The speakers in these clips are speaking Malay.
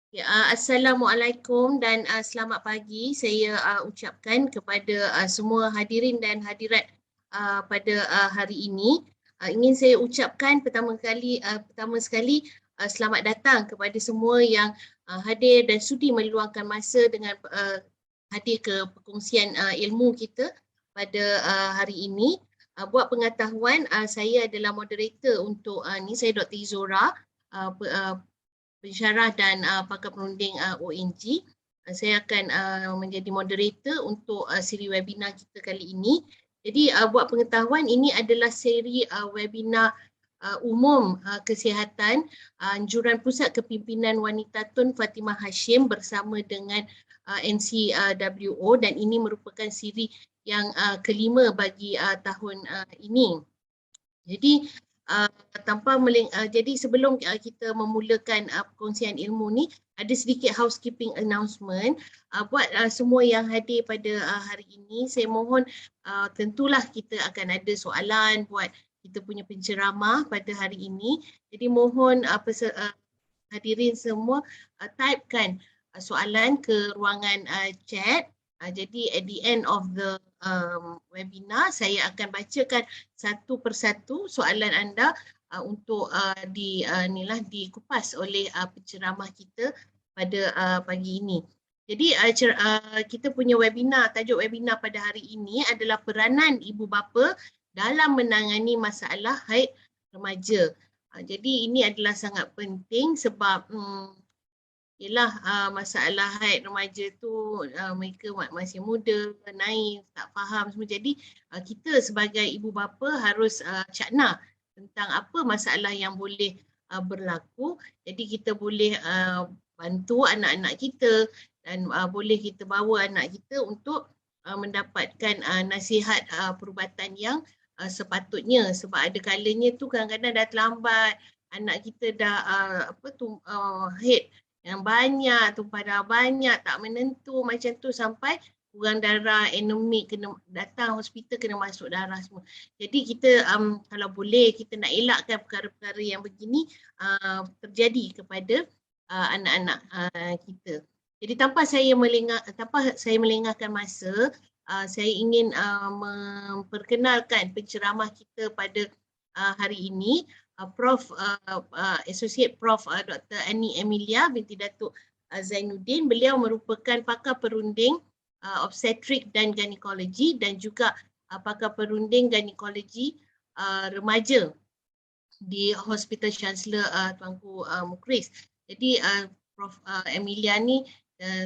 Ya, Assalamualaikum dan selamat pagi. Saya ucapkan kepada semua hadirin dan hadirat pada hari ini. Ingin saya ucapkan pertama sekali selamat datang kepada semua yang hadir dan sudi meluangkan masa dengan hadir ke perkongsian ilmu kita pada hari ini. Buat pengetahuan, saya adalah moderator untuk ni, saya Dr. Izora, pensyarah dan pakar perunding ONG. Saya akan menjadi moderator untuk siri webinar kita kali ini. Jadi buat pengetahuan, ini adalah siri webinar umum kesihatan Anjuran Pusat Kepimpinan Wanita Tun Fatimah Hashim bersama dengan NCWO, dan ini merupakan siri yang kelima bagi tahun ini. Jadi jadi sebelum kita memulakan perkongsian ilmu ni, ada sedikit housekeeping announcement buat semua yang hadir pada hari ini. Saya mohon tentulah kita akan ada soalan buat kita punya penceramah pada hari ini. Jadi mohon hadirin semua typekan soalan ke ruangan chat. Jadi at the end of the webinar, saya akan bacakan satu persatu soalan anda untuk dikupas oleh penceramah kita pada pagi ini. Jadi kita punya webinar, tajuk webinar pada hari ini adalah peranan ibu bapa dalam menangani masalah haid remaja. Jadi ini adalah sangat penting sebab ialah masalah haid remaja tu mereka masih muda, naif, tak faham semua. Jadi kita sebagai ibu bapa harus cakna tentang apa masalah yang boleh berlaku. Jadi kita boleh bantu anak-anak kita dan boleh kita bawa anak kita untuk mendapatkan nasihat perubatan yang sepatutnya, sebab ada kalanya tu kadang-kadang dah terlambat, anak kita dah haid yang banyak, tumpah darah banyak, tak menentu macam tu sampai kurang darah, anemik, kena datang hospital, kena masuk darah semua. Jadi kita kalau boleh kita nak elakkan perkara-perkara yang begini terjadi kepada anak-anak kita. Jadi tanpa saya melengahkan masa, saya ingin memperkenalkan penceramah kita pada hari ini, Prof. Associate Prof. Dr. Ani Emilia binti Datuk Zainuddin. Beliau merupakan pakar perunding obstetrik dan gynecology dan juga pakar perunding gynecology remaja di Hospital Chancellor Tuanku Mukhris. Jadi Prof. Emilia ni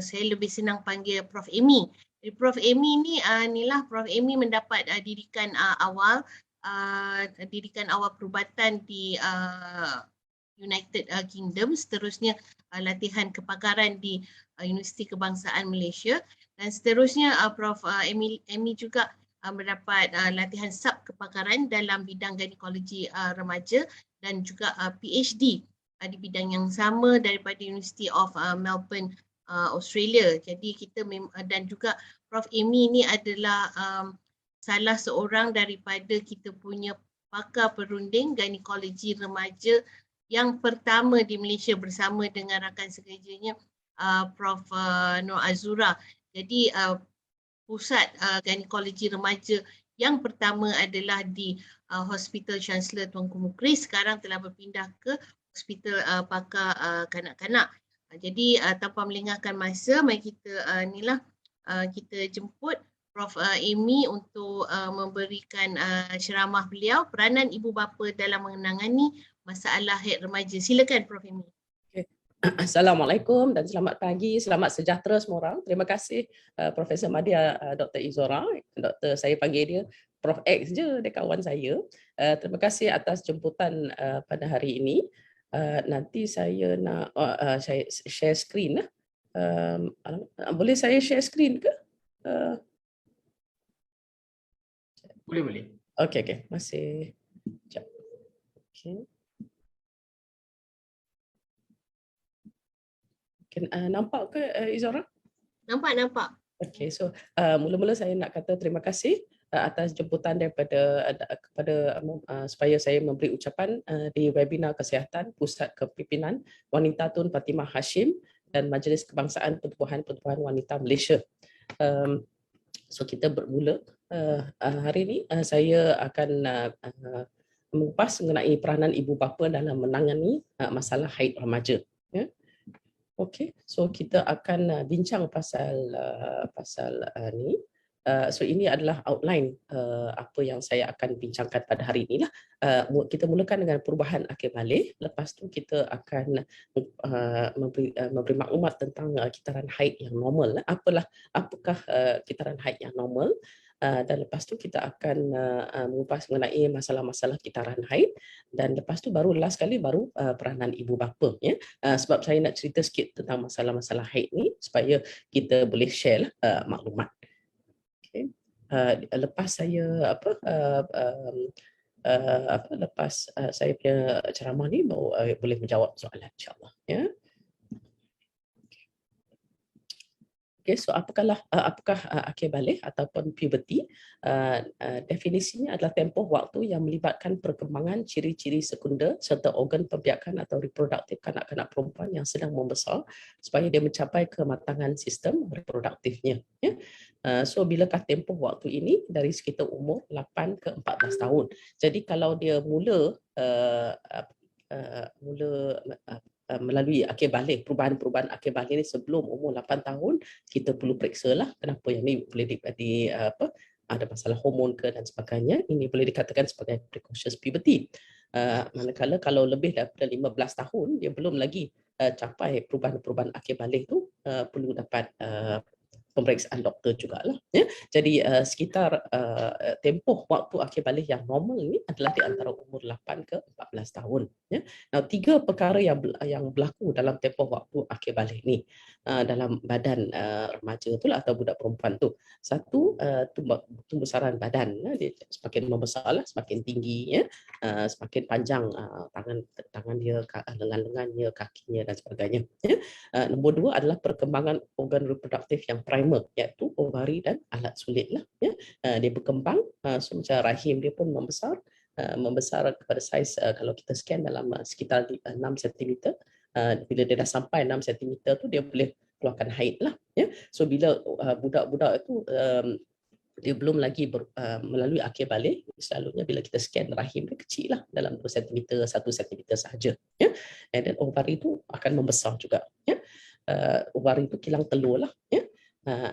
saya lebih senang panggil Prof. Amy. Jadi Prof. Amy ni inilah Prof. Amy mendapat didikan awal perubatan di United Kingdom, seterusnya latihan kepakaran di Universiti Kebangsaan Malaysia, dan seterusnya Prof. Amy juga mendapat latihan sub kepakaran dalam bidang gynecology remaja dan juga PhD di bidang yang sama daripada University of Melbourne, Australia. Jadi kita dan juga Prof. Amy ni adalah salah seorang daripada kita punya pakar perunding gynecology remaja yang pertama di Malaysia bersama dengan rakan sekerjanya Prof. Nur Azura. Jadi pusat gynecology remaja yang pertama adalah di Hospital Chancellor Tuanku Mukhris, sekarang telah berpindah ke Hospital Pakar Kanak-Kanak. Jadi tanpa melengahkan masa, mari kita kita jemput Prof. Amy untuk memberikan ceramah beliau, peranan ibu bapa dalam menangani masalah haid remaja. Silakan Prof. Amy. Okay. Assalamualaikum dan selamat pagi, selamat sejahtera semua orang. Terima kasih Profesor Madya, Dr. Izora. Doktor, saya panggil dia Prof X je, dia kawan saya. Terima kasih atas jemputan pada hari ini. Nanti saya nak saya share screen. Boleh saya share screen ke? Boleh. Okey. Masih. Sekejap. Okey. Nampak ke Izora? Nampak. Okey, so mula-mula saya nak kata terima kasih atas jemputan kepada supaya saya memberi ucapan di webinar kesihatan Pusat Kepimpinan Wanita Tun Fatimah Hashim dan Majlis Kebangsaan Pertubuhan Wanita Malaysia. So kita bermula hari ini. Saya akan mengupas mengenai peranan ibu bapa dalam menangani masalah haid remaja. Ya. Okey, so kita akan bincang pasal ni. So ini adalah outline apa yang saya akan bincangkan pada hari ini lah. Kita mulakan dengan perubahan akhir balik. Lepas tu kita akan memberi maklumat tentang kitaran haid yang normal. Apakah kitaran haid yang normal? Dan lepas tu kita akan mengupas mengenai masalah-masalah kitaran haid, dan lepas tu baru last kali baru peranan ibu bapa, ya. Sebab saya nak cerita sikit tentang masalah-masalah haid ni supaya kita boleh share maklumat. Okay. Lepas saya lepas saya punya ceramah ni baru boleh menjawab soalan, insya-Allah, ya. Okay, so apakah akhir balik ataupun puberty? Definisinya adalah tempoh waktu yang melibatkan perkembangan ciri-ciri sekunder serta organ pembiakan atau reproduktif kanak-kanak perempuan yang sedang membesar supaya dia mencapai kematangan sistem reproduktifnya. Ya. So bilakah tempoh waktu ini? Dari sekitar umur 8 ke 14 tahun. Jadi kalau dia mula melalui akhir balik, perubahan-perubahan akhir balik ni sebelum umur 8 tahun, kita perlu periksa lah kenapa yang ni boleh ada masalah hormon ke dan sebagainya. Ini boleh dikatakan sebagai precocious puberty. Manakala kalau lebih daripada 15 tahun, dia belum lagi capai perubahan-perubahan akhir balik tu, perlu dapat pemeriksaan doktor jugalah, ya. Jadi sekitar tempoh waktu akhir balik yang normal ini adalah di antara umur 8 ke 14 tahun, ya. Now, 3 perkara yang berlaku dalam tempoh waktu akhir balik ni dalam badan remaja tu lah, atau budak perempuan tu. Satu, tumbusaran badan, ya. Dia semakin membesarlah, semakin tinggi, ya. Semakin panjang tangan dia, lengan-lengannya, kakinya dan sebagainya, ya. Nombor 2 adalah perkembangan organ reproduktif yang primer, iaitu ovari dan alat sulit lah, ya. Dia berkembang, so macam rahim dia pun membesar kepada saiz kalau kita scan dalam sekitar 6 cm. Bila dia dah sampai 6 cm tu dia boleh keluarkan haid lah, ya. So bila budak-budak itu dia belum lagi melalui akhir balik, selalunya bila kita scan rahim dia kecil lah, dalam 2 cm, 1 cm sahaja, ya. Dan ovari itu akan membesar juga, ya. Ovari itu kilang telur lah, ya.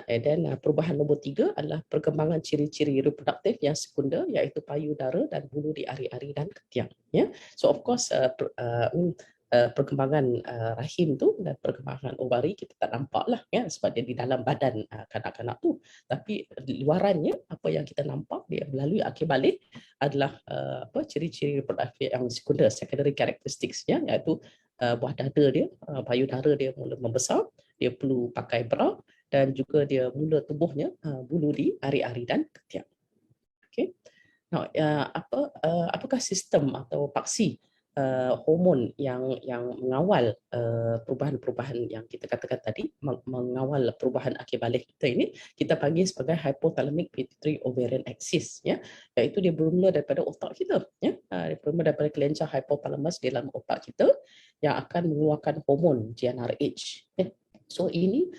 Dan perubahan nombor 3 adalah perkembangan ciri-ciri reproduktif yang sekunder, iaitu payudara dan bulu di ari-ari dan ketiak, ya. So of course perkembangan rahim tu dan perkembangan ovari kita tak nampak lah, ya, sebab dia di dalam badan kanak-kanak tu. Tapi luarannya apa yang kita nampak dia melalui akhir balik adalah ciri-ciri reproduktif yang sekunder, secondary characteristics, ya, iaitu buah dada dia, payudara dia mula membesar, dia perlu pakai bra, dan juga dia mula tumbuhnya bulu di ari-ari dan ketiak. Okay. Now, apakah sistem atau paksi hormon yang mengawal perubahan-perubahan yang kita katakan tadi, mengawal perubahan akhir balik kita ini, kita panggil sebagai hypothalamic pituitary ovarian axis, ya, iaitu dia bermula daripada otak kita, ya. Dia bermula daripada kelenjar hypothalamus dalam otak kita yang akan mengeluarkan hormon GnRH, ya. So ini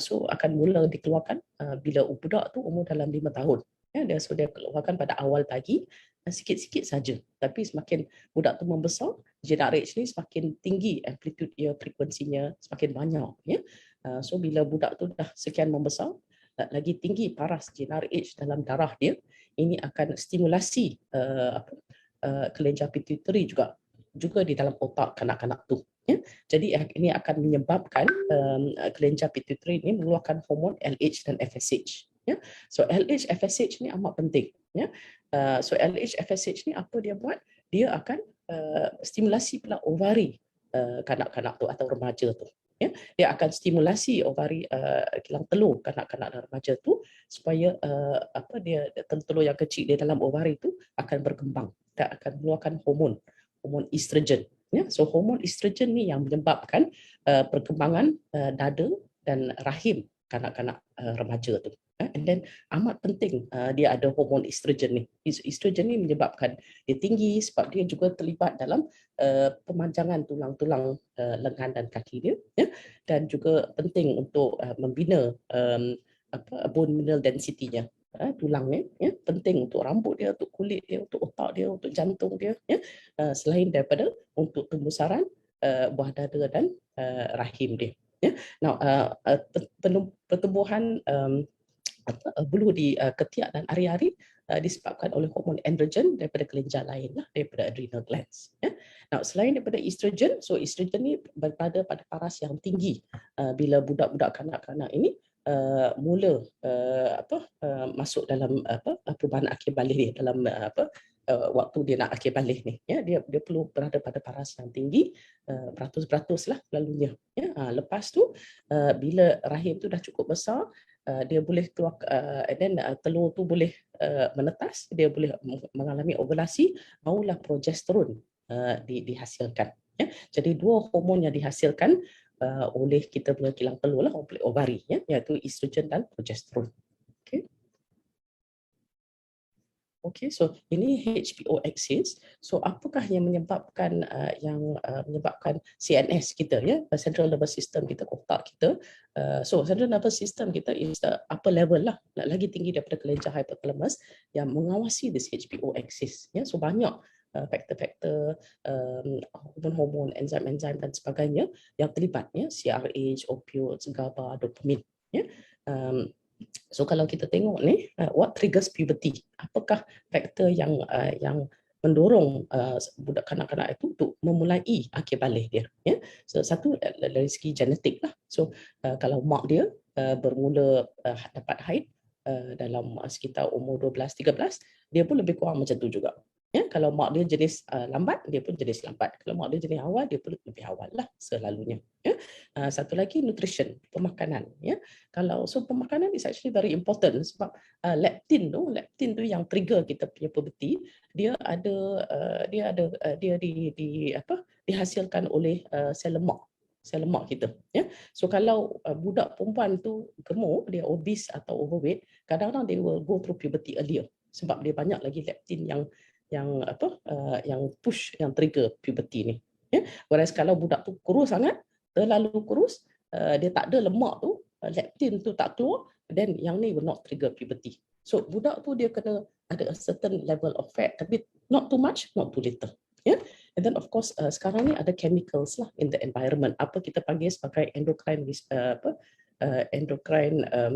akan mula dikeluarkan bila budak tu umur dalam 5 tahun, ya. Dia keluarkan pada awal pagi, sikit-sikit saja. Tapi semakin budak tu membesar, GnRH ni semakin tinggi amplitude dia, frekuensinya semakin banyak, ya. So bila budak tu dah sekian membesar, lagi tinggi paras GnRH dalam darah dia, ini akan stimulasi kelenjar pituitary juga di dalam otak kanak-kanak tu, ya. Jadi ini akan menyebabkan kelenjar pituitary ini mengeluarkan hormon LH dan FSH, ya. So LH FSH ni amat penting, ya. So LH FSH ni apa dia buat? Dia akan stimulasi pula ovari kanak-kanak tu atau remaja tu, ya. Dia akan stimulasi ovari kilang telur kanak-kanak dan remaja tu supaya telur yang kecil di dalam ovari tu akan berkembang dan akan mengeluarkan hormon estrogen, ya. So hormon estrogen ni yang menyebabkan perkembangan dada dan rahim kanak-kanak remaja tu, And then amat penting dia ada hormon estrogen ni. Estrogen ni menyebabkan dia tinggi sebab dia juga terlibat dalam pemanjangan tulang-tulang lengan dan kaki dia, ya. Dan juga penting untuk membina bone mineral density-nya, tulang ni, ya. Penting untuk rambut dia, untuk kulit dia, untuk otak dia, untuk jantung dia, ya. Selain daripada untuk pembesaran buah dada dan rahim dia, ya. Now pertumbuhan bulu di ketiak dan ari-ari disebabkan oleh hormon androgen daripada kelenjar lain lah, daripada adrenal glands, ya. Now, selain daripada estrogen, so estrogen ni berada pada paras yang tinggi bila budak-budak kanak-kanak ini mula masuk dalam perubahan akhir balik ni, dalam waktu dia nak akhir balik ni, ya. Dia perlu berada pada paras yang tinggi, beratus-beratus lah selalunya, ya. Lepas tu bila rahim tu dah cukup besar, dia boleh keluar, and then telur tu boleh menetas, dia boleh mengalami ovulasi, barulah progesteron dihasilkan, ya. Jadi dua hormon yang dihasilkan oleh kita punya kilang telur lah, oleh ovari, ya, iaitu estrogen dan progesteron. Okay, so ini HPO axis. So apakah yang menyebabkan menyebabkan CNS kita, ya, Central Nervous System kita, otak kita. So Central Nervous System kita is the upper level lah, lagi tinggi daripada kelenjar hypothalamus yang mengawasi this HPO axis, ya. So banyak faktor-faktor, hormon-hormon, enzim-enzim dan sebagainya yang terlibat, ya, CRH, opioids, GABA, dopamin, ya. So kalau kita tengok ni, what triggers puberty? Apakah faktor yang mendorong budak kanak-kanak itu untuk memulai akhir balik dia, ya? So satu dari segi genetik lah. So kalau mak dia bermula dapat haid dalam sekitar umur 12-13, dia pun lebih kurang macam tu juga. Ya, kalau mak dia jenis lambat, dia pun jenis lambat. Kalau mak dia jenis awal, dia pun lebih awal lah selalunya. Ya. Satu lagi nutrition, pemakanan. Ya. Kalau pemakanan is actually very important sebab leptin tu yang trigger kita punya puberty, dia dihasilkan oleh sel lemak kita. Ya. So kalau budak perempuan tu gemuk, dia obese atau overweight, kadang-kadang they will go through puberty earlier sebab dia banyak lagi leptin yang push, yang trigger puberty ni, ya. Whereas kalau budak tu kurus sangat, terlalu kurus, dia tak ada lemak tu, leptin tu tak keluar, then yang ni will not trigger puberty. So budak tu dia kena ada a certain level of fat, tapi not too much, not too little, ya. And then of course sekarang ni ada chemicals lah in the environment, apa kita panggil sebagai endocrine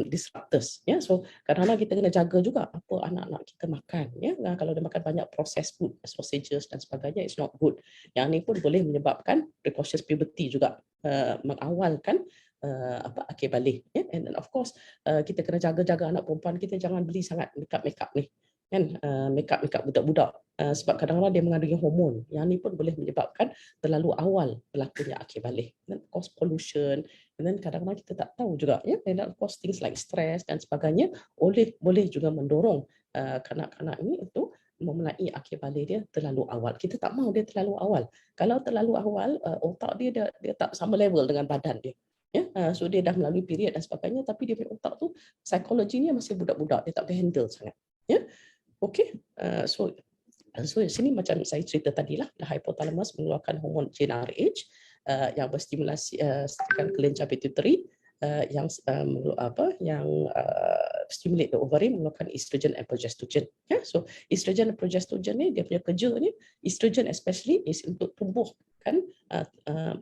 disruptors, ya. So kadang-kadang kita kena jaga juga apa anak-anak kita makan, ya. Kalau dia makan banyak processed food, sausages dan sebagainya, it's not good. Yang ni pun boleh menyebabkan precocious puberty juga, mengawalkan akhir balik, ya. And then of course kita kena jaga-jaga anak perempuan kita jangan beli sangat makeup ni, kan, makeup budak-budak, sebab kadang-kadang dia mengandungi hormon. Yang ni pun boleh menyebabkan terlalu awal berlakunya akhir balik. Dan cause pollution, dan kadang-kadang kita tak tahu juga, ya, and of course things like stress dan sebagainya boleh juga mendorong kanak-kanak ini untuk memulai akhir balik dia terlalu awal. Kita tak mahu dia terlalu awal. Kalau terlalu awal, otak dia tak sama level dengan badan dia. Ya, so dia dah melalui period dan sebagainya, tapi dia punya otak tu psikologinya masih budak-budak, dia tak boleh handle sangat. Ya, okay. So sini macam saya cerita tadi lah, hypothalamus mengeluarkan hormon GnRH yang berstimulasi kelenjar pituitary, yang stimulate the ovary, mengeluarkan estrogen and progestogen. Yeah? So estrogen dan progestogen ni dia punya kerja ni, estrogen especially is untuk tumbuhkan,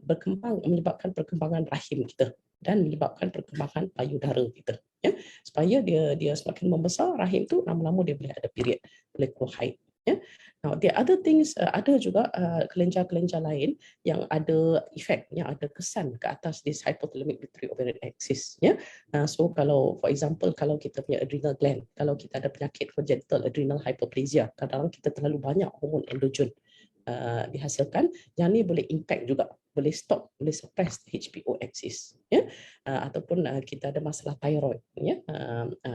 berkembang, menyebabkan perkembangan rahim kita dan menyebabkan perkembangan payudara kita. Ya? Supaya dia semakin membesar, rahim tu lama-lama dia boleh ada period, boleh keluar haid. Yeah. Now, the other things, ada juga kelenjar-kelenjar lain yang ada efek, yang ada kesan ke atas this hypothalamic pituitary ovarian axis. Yeah. So kalau, for example, kalau kita punya adrenal gland, kalau kita ada penyakit congenital adrenal hyperplasia, kadang-kadang kita terlalu banyak hormon endogen dihasilkan, yang ni boleh impact juga, boleh stop, boleh suppress HPO axis, ya. Ataupun kita ada masalah thyroid, ya.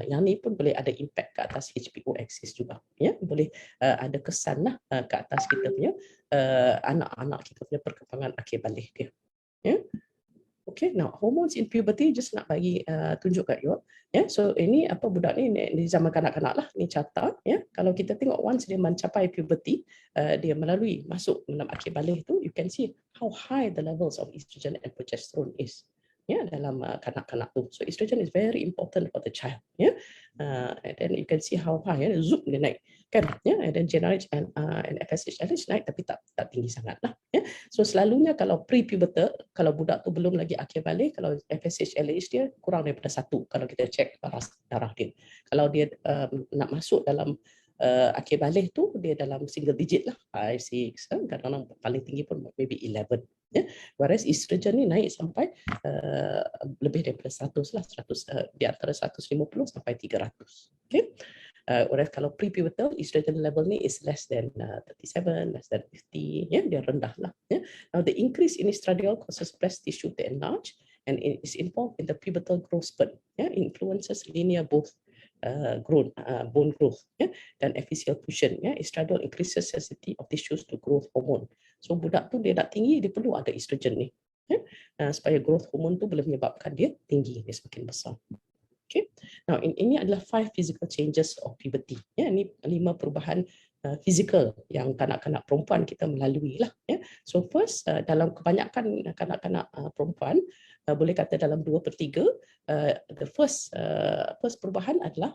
Yang ni pun boleh ada impact ke atas HPO axis juga, ya. Boleh ada kesan lah ke atas kita punya anak-anak kita punya perkembangan akhir balik dia, ya. Okay, now hormones in puberty just nak bagi tunjuk kat you. So ini apa budak ni di zaman kanak-kanak lah, ni carta. Kalau kita tengok once dia mencapai puberty, dia melalui masuk dalam akhir balik tu, you can see how high the levels of estrogen and progesterone is. Dalam kanak-kanak tu. So estrogen is very important for the child. And then you can see how high, zoom dia naik. Kan? And then GnRH and FSH LH naik tapi tak tinggi sangat lah. So selalunya kalau pre-pubertal, kalau budak tu belum lagi akhir balik, kalau FSH LH dia kurang daripada 1 kalau kita check darah dia. Kalau dia nak masuk dalam akhir balik tu, dia dalam single digit lah, 5, 6, kadang-kadang paling tinggi pun maybe 11. Whereas estrogen ni naik sampai lebih daripada 100 lah, 100, di antara 150 sampai 300. Okay? Whereas kalau pre-pubertal, estrogen level ni is less than 37, less than 50, dia rendah lah. Now the increase in estradiol causes breast tissue to enlarge and it is involved in the pubertal growth spurt. Influences linear bone growth dan epithelial fusion. Estradiol increases sensitivity of tissues to growth hormone. So budak tu dia nak tinggi, dia perlu ada estrogen ni. Supaya growth hormone tu boleh menyebabkan dia tinggi, dia semakin besar. Okay. Now ini adalah 5 physical changes of puberty. Ini 5 perubahan fizikal yang kanak-kanak perempuan kita melalui lah. So first, dalam kebanyakan kanak-kanak perempuan, boleh kata dalam 2/3, the first perubahan adalah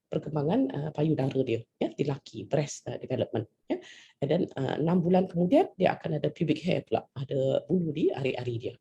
perkembangan payudara dia, di lelaki, breast development. And then 6 bulan kemudian dia akan ada pubic hair pula, ada bulu di ari-ari dia.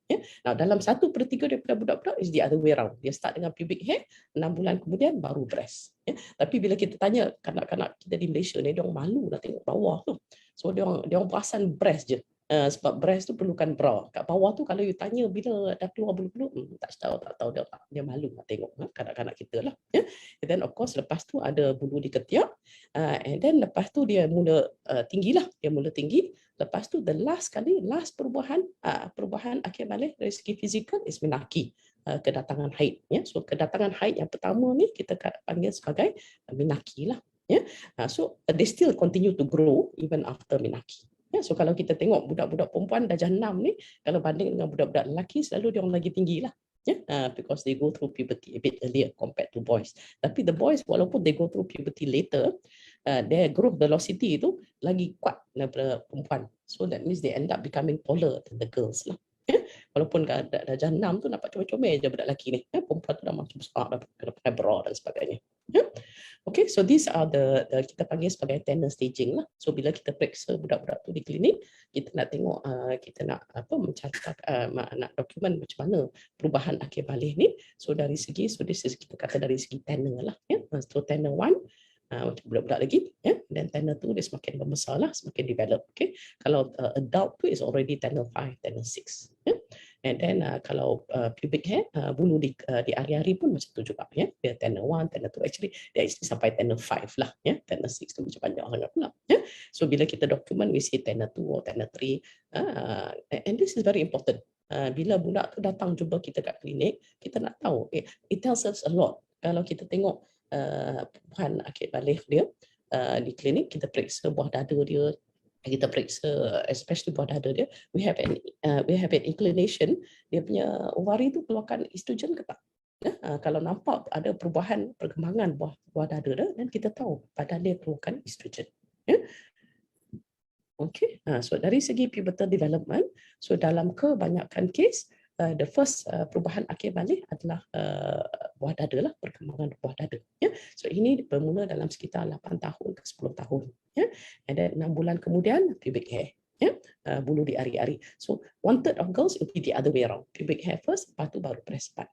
Now dalam 1/3 daripada budak-budak is the other way around. Dia start dengan pubic hair, 6 bulan kemudian baru breast. Tapi bila kita tanya kanak-kanak kita di Malaysia ni, dia orang malu nak tengok bawah tu. So dia orang perasan breast je. Sebab breast tu perlukan bra. Kat bawah tu kalau you tanya bila dah keluar bulu-bulu, tak tahu dia malu nak tengok kanak-kanak kita lah. And then of course lepas tu ada bulu di ketiak. And then lepas tu dia mula tinggilah, dia mula tinggi. Lepas tu the last perubahan akhir balik dari segi fizikal is menaki, kedatangan haid. So kedatangan haid yang pertama ni kita panggil sebagai menaki lah. So they still continue to grow even after menaki. So kalau kita tengok budak-budak perempuan darjah 6 ni, kalau banding dengan budak-budak lelaki, selalu dia orang lagi tinggi lah. Because they go through puberty a bit earlier compared to boys. Tapi the boys, walaupun they go through puberty later, their growth velocity itu lagi kuat daripada perempuan. So that means they end up becoming taller than the girls lah. Walaupun darjah 6 tu nampak comel-comel je budak lelaki ni. Perempuan tu dah macam besar, dah pakai bra dan sebagainya. Okay, so these are the kita panggil sebagai tender staging lah. So bila kita periksa budak-budak tu di klinik, kita nak tengok, kita nak mencatat, nak dokumen macam mana perubahan akhir balik ni. So dari segi, this is kita kata dari segi tender lah. So tender 1, macam budak-budak lagi, dan tender 2 dia semakin membesar lah, semakin develop. Okay, kalau adult tu is already tender 5, tender 6. And then kalau pubic hair, bulu di ari-ari pun macam tu juga. Dia tender 1, tender 2, actually dia sampai tender 5 lah. Tender 6 tu macam panjang sangat pula. So bila kita dokumen, we see tender 2 or tender 3. And this is very important. Bila budak tu datang jumpa kita kat klinik, kita nak tahu, it tells us a lot. Kalau kita tengok perubahan akhir balik dia di klinik, kita periksa buah dada dia, kita periksa especially buah dada dia, we have an inclination, dia punya ovari tu keluarkan estrogen ke tak. Kalau nampak ada perubahan perkembangan buah dada dia, dan kita tahu badan dia keluarkan estrogen. Okay, so dari segi pubertal development, so dalam kebanyakan kes, the first perubahan akhir balik adalah buah dada lah, perkembangan buah dada. So ini bermula dalam sekitar 8 tahun ke 10 tahun. And then 6 bulan kemudian pubic hair. Bulu di ari-ari. So 1/3 of girls will be the other way around. Pubic hair first, lepas tu baru breast part.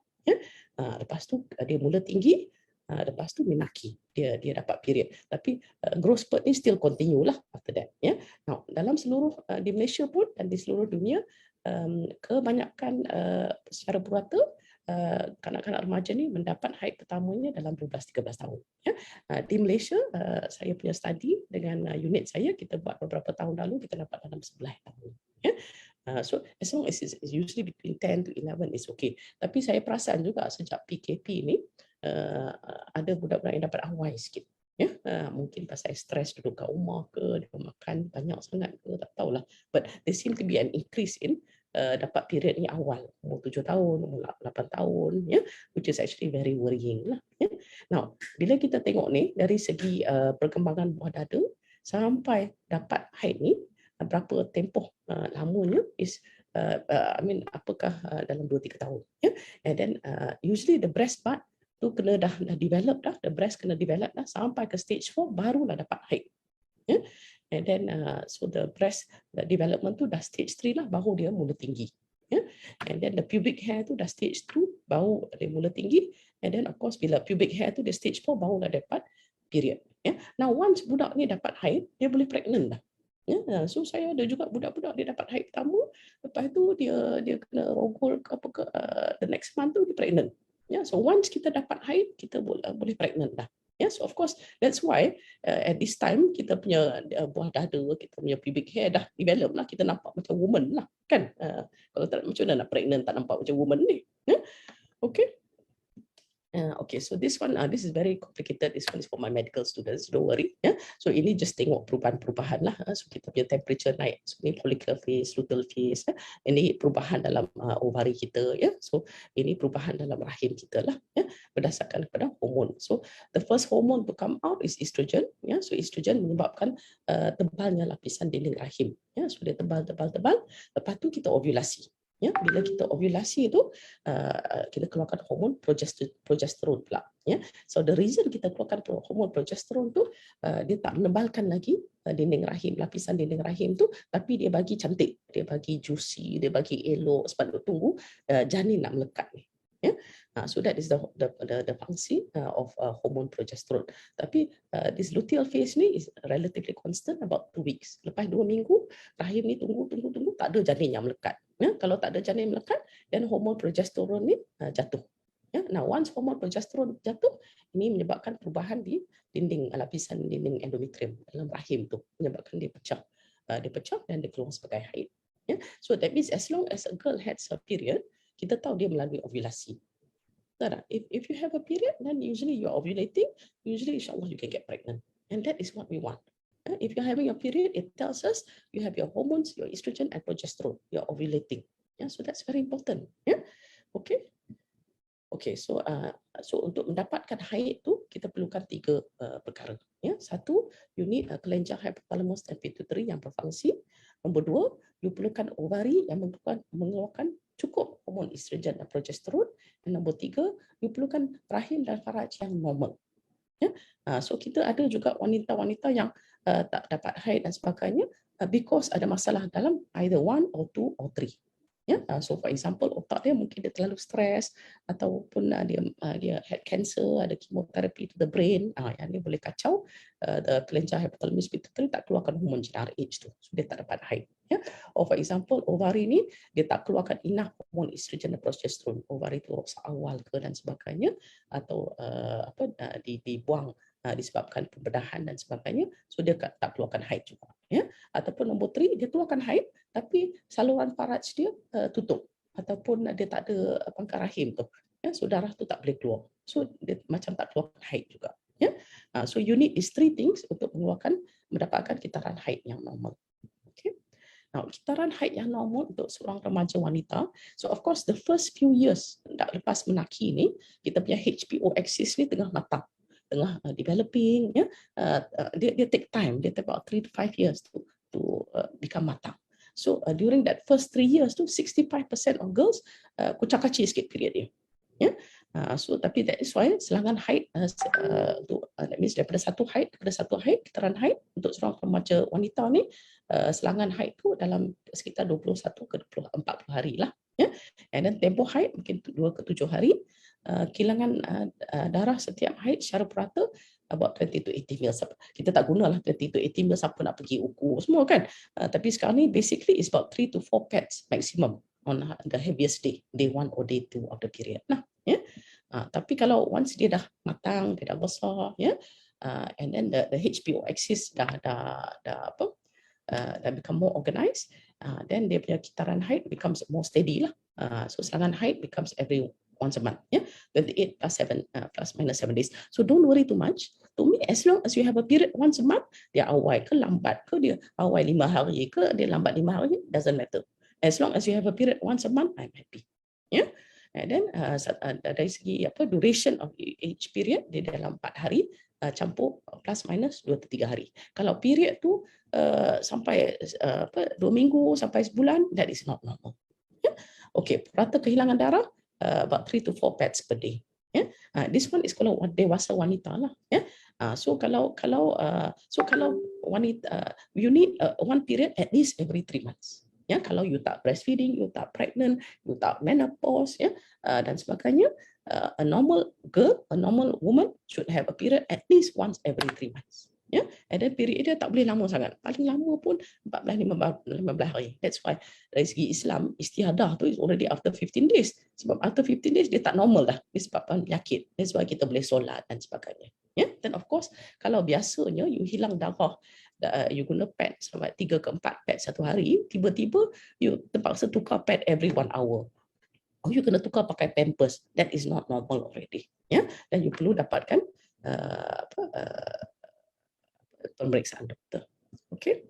Lepas tu dia mula tinggi, lepas tu menaki, dia dapat period. Tapi growth spurt ni still continue lah after that. Now dalam seluruh di Malaysia pun dan di seluruh dunia, kebanyakan secara purata kanak-kanak remaja ni mendapat haid pertamanya dalam 12-13 tahun. Di Malaysia, saya punya study dengan unit saya, kita buat beberapa tahun lalu, kita dapat dalam 11 tahun. So as long as it's usually between 10 to 11 is okay. Tapi saya perasan juga sejak PKP ni, ada budak-budak yang dapat awal sikit. Mungkin pasal stres duduk kat rumah ke, dia makan banyak sangat ke, tak tahulah. But there seem to be an increase in dapat period ni awal, umur 7 tahun, umur 8 tahun, ya, which is actually very worrying lah. Ya. Now, bila kita tengok ni dari segi perkembangan buah dada sampai dapat haid ni, berapa tempoh lamanya is apakah dalam 2-3 tahun. Ya. And then usually the breast part tu kena dah develop dah, the breast kena develop dah sampai ke stage 4 barulah dapat haid. Yeah? And then so the breast development tu dah stage 3 lah, baru dia mula tinggi. Yeah? And then the pubic hair tu dah stage 2, baru dia mula tinggi. And then of course bila pubic hair tu dia stage 4, barulah dapat period. Yeah? Now once budak ni dapat haid, dia boleh pregnant dah. Yeah? So saya ada juga budak-budak dia dapat haid pertama, lepas tu dia kena rogol ke apa ke, the next month tu dia pregnant. Yeah, so once kita dapat haid, kita boleh pregnant dah. Yes, of course. That's why at this time kita punya buah dada, kita punya pubic hair dah develop lah. Kita nampak macam woman lah, kan? Kalau tak macam mana nak pregnant tak nampak macam woman ni? Yeah? Okay. Okay, so this one, this is very complicated. This one is for my medical students. Don't worry. Yeah. So ini just tengok perubahan-perubahan lah. So kita punya temperature naik. So ini follicular phase, luteal phase. Ini perubahan dalam ovari kita. Ya. So ini perubahan dalam rahim kita lah. Ya. Berdasarkan kepada hormon. So the first hormone to come out is estrogen. Ya. So estrogen menyebabkan tebalnya lapisan dinding rahim. Ya. So dia tebal. Lepas tu kita ovulasi. Ya, bila kita ovulasi itu kita keluarkan hormon progesteron pula. Ya, so the reason kita keluarkan hormon progesteron tu dia tak menebalkan lagi dinding rahim, lapisan dinding rahim tu, tapi dia bagi cantik, dia bagi juicy, dia bagi elok sebab dia tunggu janin nak melekat ni. Ya, so that is the function of hormone progesterone. Tapi this luteal phase ni is relatively constant, about 2 weeks. Lepas 2 minggu rahim ni tunggu tak ada janin yang melekat. Ya, kalau tak ada janin melekat, dan hormon progesterone ni jatuh. Ya, now once hormon progesterone jatuh, ini menyebabkan perubahan di dinding lapisan dinding endometrium dalam rahim tu, menyebabkan dia pecah dan dia keluar sebagai haid. Ya, so that means as long as a girl has a period, kita tahu dia melalui ovulasi. If you have a period, then usually you are ovulating, usually insyaAllah you can get pregnant. And that is what we want. If you're having a period, it tells us you have your hormones, your estrogen and progesterone. You're ovulating. Yeah, so that's very important. Yeah, okay. Okay, so untuk mendapatkan haid tu kita perlukan 3 perkara. Ya, 1, you need a kelenjar hypothalamus dan pituitary yang berfungsi. Nombor 2, you perlukan ovari yang mengeluarkan cukup hormon estrogen dan progesterone. Dan nombor 3, you perlukan rahim dan faraj yang normal. Ya, so kita ada juga wanita-wanita yang tak dapat haid dan sebagainya because ada masalah dalam either 1 or 2 or 3. Ya, so for example otak dia mungkin dia terlalu stres ataupun dia had cancer, ada chemotherapy to the brain, yang ni boleh kacau the kelenjar hypothalamus pituitary tak keluarkan hormon GnRH tu, so dia tak dapat haid. Ya, or for example ovari ni dia tak keluarkan enough hormon estrogen dan progesterone, ovari tu rosak awal ke dan sebagainya, atau dibuang disebabkan pembedahan dan sebagainya, so dia tak keluarkan haid juga. Ya, ataupun nombor 3, dia keluarkan haid tapi saluran faraj dia tutup ataupun dia tak ada pangkal rahim tu. Ya, so darah tu tak boleh keluar. So dia macam tak keluarkan haid juga. Ya, so you need these 3 things untuk mendapatkan kitaran haid yang normal. Okay. Now, kitaran haid yang normal untuk seorang remaja wanita. So of course the first few years lepas menaki ni, kita punya HPO axis ni tengah matang, tengah developing. Ya, dia take time, dia take about 3 to 5 years to become matang. So during that first 3 years tu 65% of girls kucak-kacir sikit period dia. Ya, so tapi that is why selangan haid that means daripada satu haid kitaran haid untuk seorang remaja wanita ni, selangan haid tu dalam sekitar 21 ke 40 hari lah. Ya, and then tempoh haid mungkin 2 ke 7 hari. Kilangan darah setiap haid secara purata about 20 to 80 ml. Kita tak gunalah 20 to 80 ml, siapa nak pergi ukur semua kan. Tapi sekarang ni basically is about 3 to 4 pads maximum on the heaviest day 1 or day 2 of the period. Nah, ya. Tapi kalau once dia dah matang, dia dah besar, ya, and then the HPO axis dah become more organized, then dia punya kitaran haid becomes more steady lah. So serangan haid becomes every once a month, yeah, 28 plus minus 7 days. So don't worry too much. To me, as long as you have a period once a month, dia awal ke lambat ke, dia awal 5 hari ke, dia lambat 5 hari, doesn't matter. As long as you have a period once a month, I'm happy. Yeah. And then dari segi duration of each period, dia dalam 4 hari, campur plus minus 2 atau 3 hari. Kalau period tu sampai 2 minggu sampai sebulan, that is not normal. Yeah? Okay, rata kehilangan darah about 3 to 4 pads per day. Yeah? This one is kalau dewasa wanita lah. Yeah? So kalau wanita, you need one period at least every 3 months. Ya, kalau you tak breastfeeding, you tak pregnant, you tak menopause, ya, dan sebagainya, a normal girl, a normal woman should have a period at least once every 3 months. Ya, and then period dia tak boleh lama sangat. Paling lama pun 14-15 hari. That's why dari segi Islam, istiadah tu is already after 15 days. Sebab after 15 days dia tak normal dah disebabkan penyakit. That's why kita boleh solat dan sebagainya. Ya, then of course kalau biasanya you hilang darah, you guna pad sampai 3 ke 4 pad satu hari, tiba-tiba you terpaksa tukar pad every 1 hour. Oh, you kena tukar pakai Pampers. That is not normal already. Ya, dan you perlu dapatkan pemeriksaan doktor. Okay.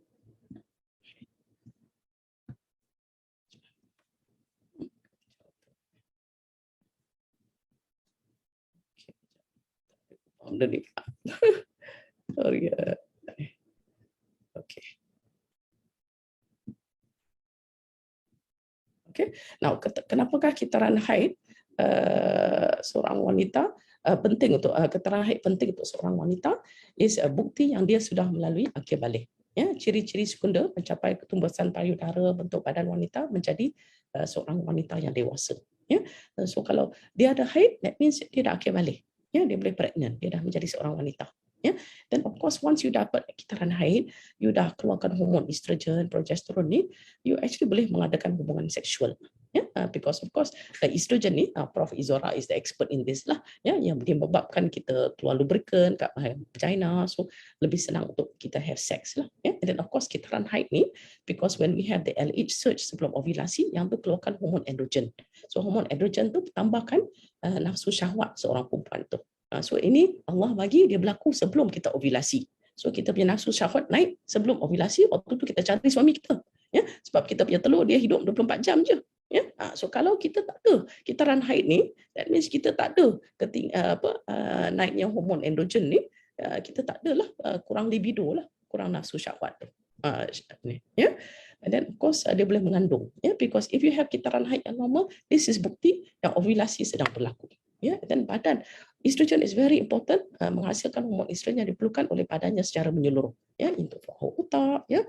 Sorry. Okay. Okay. Now, kenapakah kitaran haid seorang wanita penting untuk keterangan haid penting untuk seorang wanita is bukti yang dia sudah melalui akil balik. Ya, ciri-ciri sekunder mencapai ketumbuhan payudara bentuk badan wanita menjadi seorang wanita yang dewasa. Ya, so kalau dia ada haid, that means dia dah akil balik. Ya, dia boleh pregnant, dia dah menjadi seorang wanita. Ya, then of course once you dapat kitaran haid, you dah keluarkan hormon estrogen, progesteron ni, you actually boleh mengadakan hubungan seksual. Yeah, because of course estrogen ni, Prof Izora is the expert in this lah, yang dia menyebabkan kita keluar lubricant kat vagina, so lebih senang untuk kita have sex lah. And then of course kitaran haid ni, because when we have the LH surge sebelum ovulasi, yang tu keluarkan hormon androgen. So hormon androgen tu tambahkan nafsu syahwat seorang perempuan tu. So ini Allah bagi dia berlaku sebelum kita ovulasi. So kita punya nafsu syahwat naik sebelum ovulasi, waktu tu kita cari suami kita. Ya, sebab kita punya telur dia hidup 24 jam je. Ya, so kalau kita tak ada kitaran haid ni, that means kita tak ada naiknya hormon androgen ni, kita tak adalah kurang libido lah, kurang nafsu syahwat tu. Ya, and then of course dia boleh mengandung. Ya, because if you have kitaran haid yang normal, this is bukti yang ovulasi sedang berlaku. Ya, dan badan estrogen is very important, menghasilkan hormon estrogen yang diperlukan oleh badannya secara menyeluruh, ya, untuk for otak, ya,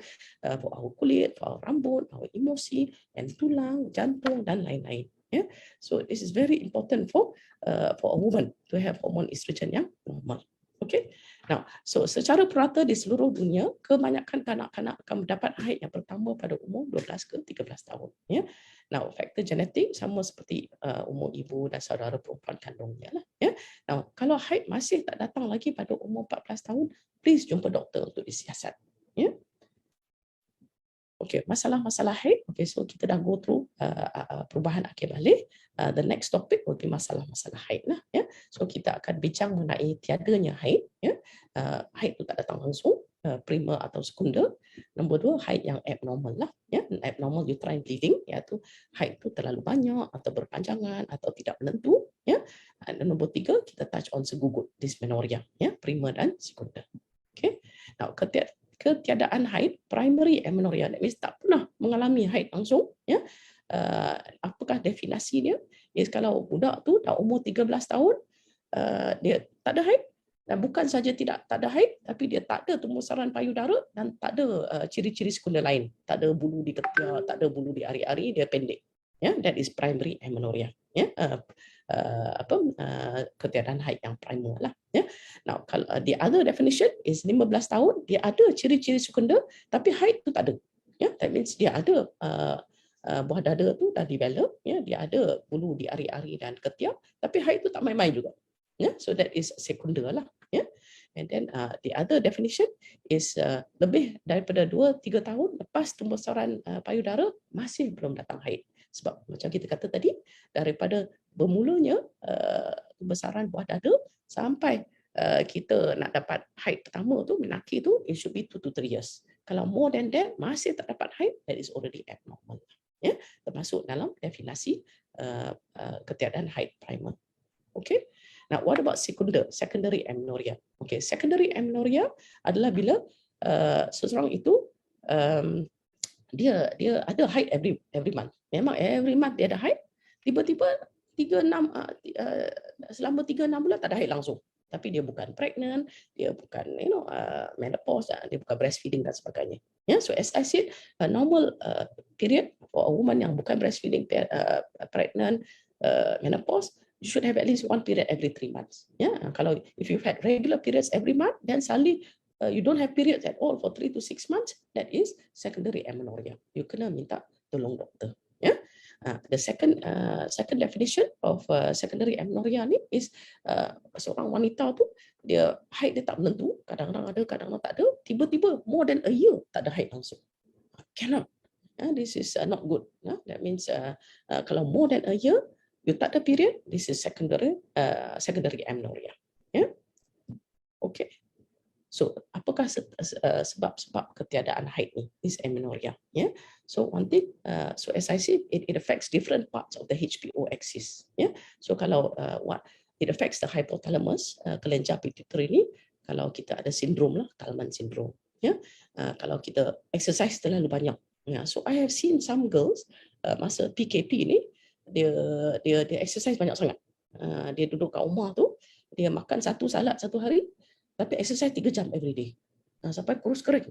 for our kulit, for our rambut, our emosi, and tulang, jantung dan lain-lain. Ya, so this is very important for a woman to have hormon estrogen yang normal. Okay. Now, so secara purata di seluruh dunia, kebanyakan kanak-kanak akan mendapat haid yang pertama pada umur 12 ke 13 tahun. Ya. Now, faktor genetik sama seperti umur ibu dan saudara perempuan kandungnya lah. Ya. Now, kalau haid masih tak datang lagi pada umur 14 tahun, please jumpa doktor untuk disiasat. Ya. Okay, masalah-masalah haid. Okay, so kita dah go through perubahan akil balik. The next topic will be masalah-masalah haid lah. Ya. So kita akan bincang mengenai tiadanya haid. Ya. Haid itu tak datang langsung, primer atau sekunder. Nombor 2, haid yang abnormal lah. Ya. Abnormal uterine bleeding, iaitu haid itu terlalu banyak atau berpanjangan atau tidak menentu. Ya. Dan nombor 3, kita touch on segugut, dysmenorrhea, ya, primer dan sekunder. Okay. Now, ketiadaan haid, primary amenorrhea, that means tak pernah mengalami haid langsung. Ya. Apakah definisi dia? Yes, kalau budak tu dah umur 13 tahun, dia tak ada haid, dan bukan saja tak ada haid, tapi dia tak ada tumbusan payudara dan tak ada ciri-ciri sekunder lain. Tak ada bulu di ketiak, tak ada bulu di ari-ari, dia pendek. Ya, that is primary amenorrhea. Ya, ketiadaan haid yang primer lah. Ya. Now, kalau the other definition is 15 tahun, dia ada ciri-ciri sekunder, tapi haid tu tak ada. Ya, that means dia ada buah dada tu dah develop, ya, dia ada bulu di ari-ari dan ketiak, tapi haid tu tak main-main juga. Ya, so that is sekunder lah. Ya. And then the other definition is lebih daripada 2-3 tahun lepas tumbusan payudara masih belum datang haid. Sebab macam kita kata tadi, daripada bermulanya pembesaran buah dada sampai kita nak dapat haid pertama tu, menaki tu, it should be 2 to 3 years. Kalau more than that masih tak dapat haid, that is already abnormal. Ya, termasuk dalam definisi ketiadaan haid primer. Okay. Now, what about secondary amenorrhea? Okay, secondary amenorrhea adalah bila seseorang itu dia ada haid every month. Memang every month dia ada haid. Tiba-tiba selama 3-6 bulan tak ada haid langsung. Tapi dia bukan pregnant, dia bukan menopause, dia bukan breastfeeding dan sebagainya. Yeah, so as I said, a normal period for a woman yang bukan breastfeeding, pregnant, menopause, you should have at least one period every 3 months. Yeah, kalau if you've had regular periods every month, then suddenly you don't have periods at all for 3 to 6 months, that is secondary amenorrhea. You kena minta tolong doktor. Yeah. The second definition of secondary amenorrhea ni is seorang wanita tu dia haid dia tak menentu, kadang-kadang ada, kadang-kadang tak ada, tiba-tiba more than a year tak ada haid langsung. Cannot. This is not good. That means kalau more than a year you tak ada period, this is secondary amenorrhea. Yeah. Okay. So, apakah sebab-sebab ketiadaan haid ni? Is amenorrhea. Yeah. So, one thing, so as I said, it affects different parts of the HPO axis. Yeah. So, kalau it affects the hypothalamus, kelenjar pituitary ni, kalau kita ada sindrom lah, Kallman syndrome. Yeah. Kalau kita exercise terlalu banyak. Yeah. So, I have seen some girls masa PKP ni, dia exercise banyak sangat. Dia duduk kat rumah tu, dia makan satu salad satu hari, tapi exercise 3 jam every day. Sampai kurus kering.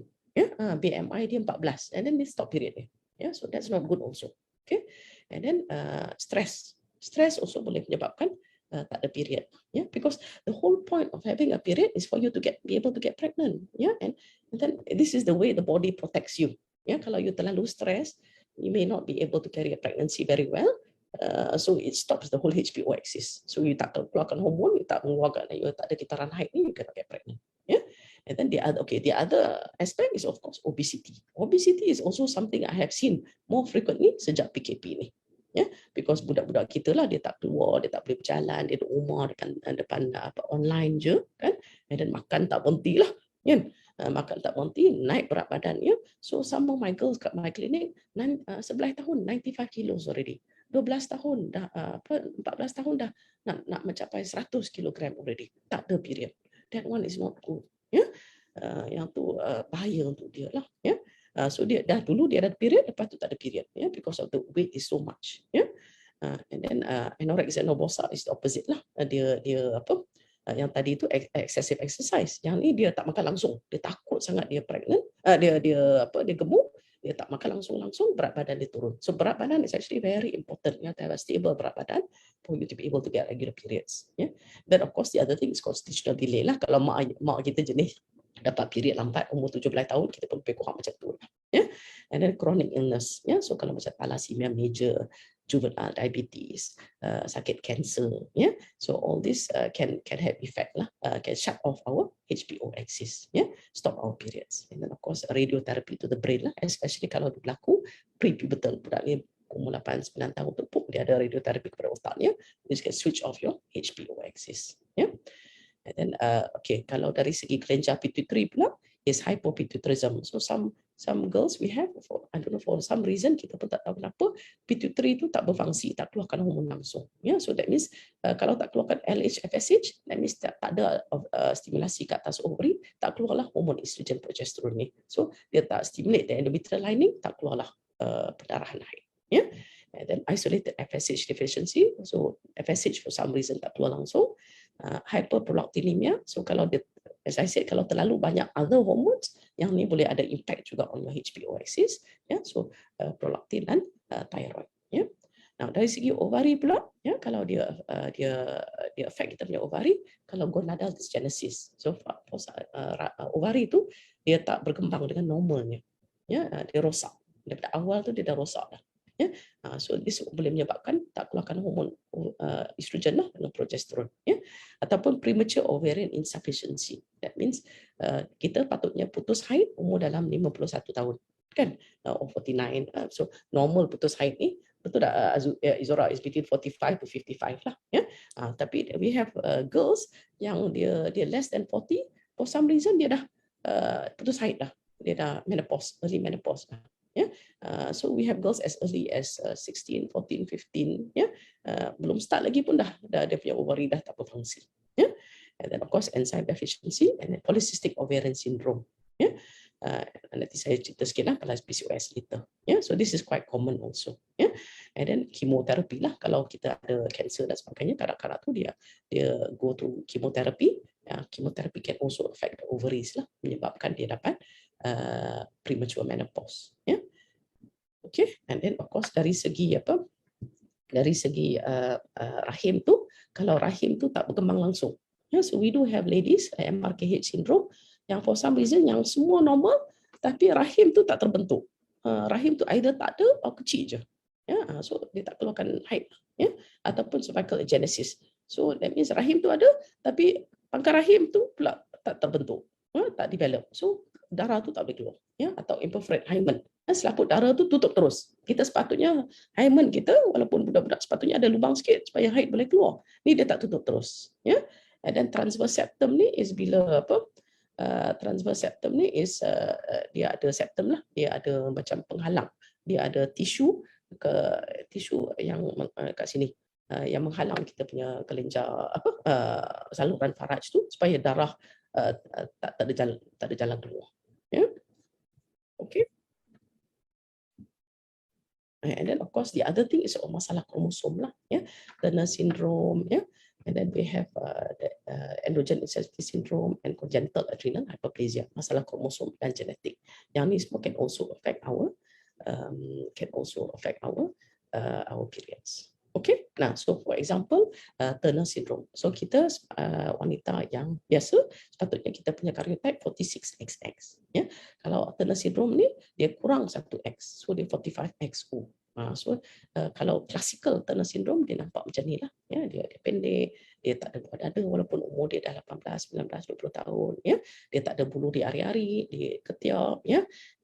BMI dia 14. And then dia stop period dia. So that's not good also. Okay. And then stress. Stress also boleh menyebabkan tak ada period. Because the whole point of having a period is for you to be able to get pregnant. And then this is the way the body protects you. Kalau you terlalu stress, you may not be able to carry a pregnancy very well. So it stops the whole HPO axis. So you tak keluarkan hormon, you tak mengeluarkan, you tak ada getaran haid ni, you cannot get pregnant. And then the other aspect is of course obesity. Obesity is also something I have seen more frequently sejak PKP ni. Because budak-budak kita lah, dia tak keluar, dia tak boleh berjalan, dia duduk rumah depan online je kan, and then makan tak berhenti lah kan. Makan tak berhenti, naik berat badan. So some of my girls kat my clinic 11 tahun 95 kilos already. 12 tahun dah 14 tahun dah nak mencapai 100 kilogram already. Tak ada period. That one is not good. Yang tu bahaya untuk dia lah. So dia dah dulu dia ada period, lepas tu tak ada period. Because of the weight is so much. And then anorexia nervosa is the opposite lah. Dia apa? Yang tadi itu excessive exercise. Yang ni dia tak makan langsung. Dia takut sangat dia pregnant. Dia gemuk. Dia tak makan langsung berat badan dia turun. So berat badan is actually very important. You have to have a stable berat badan for you to be able to get regular periods. Then of course the other thing is constitutional delay lah. Kalau mak kita jenis dapat period lambat umur 17 tahun, kita pun lebih kurang macam tu lah. And then chronic illness. So kalau macam thalassemia major, juvenile diabetes, sakit cancer, so all this can have effect lah, can shut off our HPO axis, stop our periods. And then of course radiotherapy to the brain lah, especially kalau berlaku pre-pubertal, budak ni umur 8-9 tahun tu pun dia ada radiotherapy kepada otaknya, which can switch off your HPO axis. And then kalau dari segi kelenjar pituitary pula is hypopituitarism. So some girls we have, I don't know, for some reason kita pun tak tahu kenapa, pituitary itu tak berfungsi, tak keluarkan hormon langsung. So that means kalau tak keluarkan LH, FSH, that means tak ada stimulasi ke atas ovary, tak keluarlah hormon estrogen, progesterone ni. So dia tak stimulate the endometrial lining, tak keluarlah pendarahan haid. And then isolated FSH deficiency, so FSH for some reason tak keluar langsung. Hyperprolactinemia, so kalau dia, as I said, kalau terlalu banyak other hormones, yang ni boleh ada impact juga on your HPO axis. So prolactin dan thyroid. Now dari segi ovari pula, kalau dia affect kita punya ovari, kalau gonadal dysgenesis, so ovari itu dia tak berkembang dengan normalnya, dia rosak. Daripada awal tu dia dah rosak dah. So this boleh menyebabkan tak keluarkan hormon estrogen lah dengan progesterone, ataupun premature ovarian insufficiency. That means kita patutnya putus haid umur dalam 51 tahun kan, or 49. So normal putus haid ni betul tak Izora, is between 45 to 55 lah, tapi we have girls yang dia less than 40, for some reason dia dah putus haid dah, dia dah menopause, early menopause lah. So we have girls as early as 16, 14, 15. Belum start lagi pun dah dia punya ovary dah tak berfungsi. And then of course enzyme deficiency and then polycystic ovarian syndrome. Nanti saya cerita sikit lah kalau PCOS later. So this is quite common also. And then chemotherapy lah, kalau kita ada cancer dan sebagainya, kadang-kadang tu dia go to chemotherapy. Chemotherapy can also affect the ovaries lah, menyebabkan dia dapat premature menopause. Okay, and then of course dari segi rahim tu, kalau rahim tu tak berkembang langsung. So we do have ladies MRKH syndrome yang for some reason yang semua normal tapi rahim tu tak terbentuk. Rahim tu either tak ada atau kecil je. So dia tak keluarkan haid, ataupun cervical agenesis. So that means rahim tu ada tapi pangkal rahim tu pula tak terbentuk, tak develop. So darah tu tak boleh keluar, atau imperforate hymen. Selaput darah tu tutup terus. Kita sepatutnya hymen kita walaupun budak-budak sepatutnya ada lubang sikit supaya haid boleh keluar. Ni dia tak tutup terus, And then transverse septum ni is bila transverse septum ni is dia ada septum lah, dia ada macam penghalang, dia ada tisu yang kat sini yang menghalang kita punya kelenjar saluran faraj tu supaya darah tak ada jalan keluar. Okay. And then of course the other thing is masalah kromosom lah, Turner syndrome, And then we have the androgen insufficiency syndrome and congenital adrenal hyperplasia, masalah kromosom dan genetik. Yang ni semua can also affect our periods. Okay, nah, so for example, Turner syndrome. So kita wanita yang biasa sepatutnya kita punya karyotype 46XX. Kalau Turner syndrome ni dia kurang 1X, so dia 45XO. So kalau classical Turner syndrome dia nampak macam ni lah, dia pendek, dia tak ada buah dada walaupun umur dia dah 18, 19, 20 tahun, dia tak ada bulu di ari-ari, dia ketiak,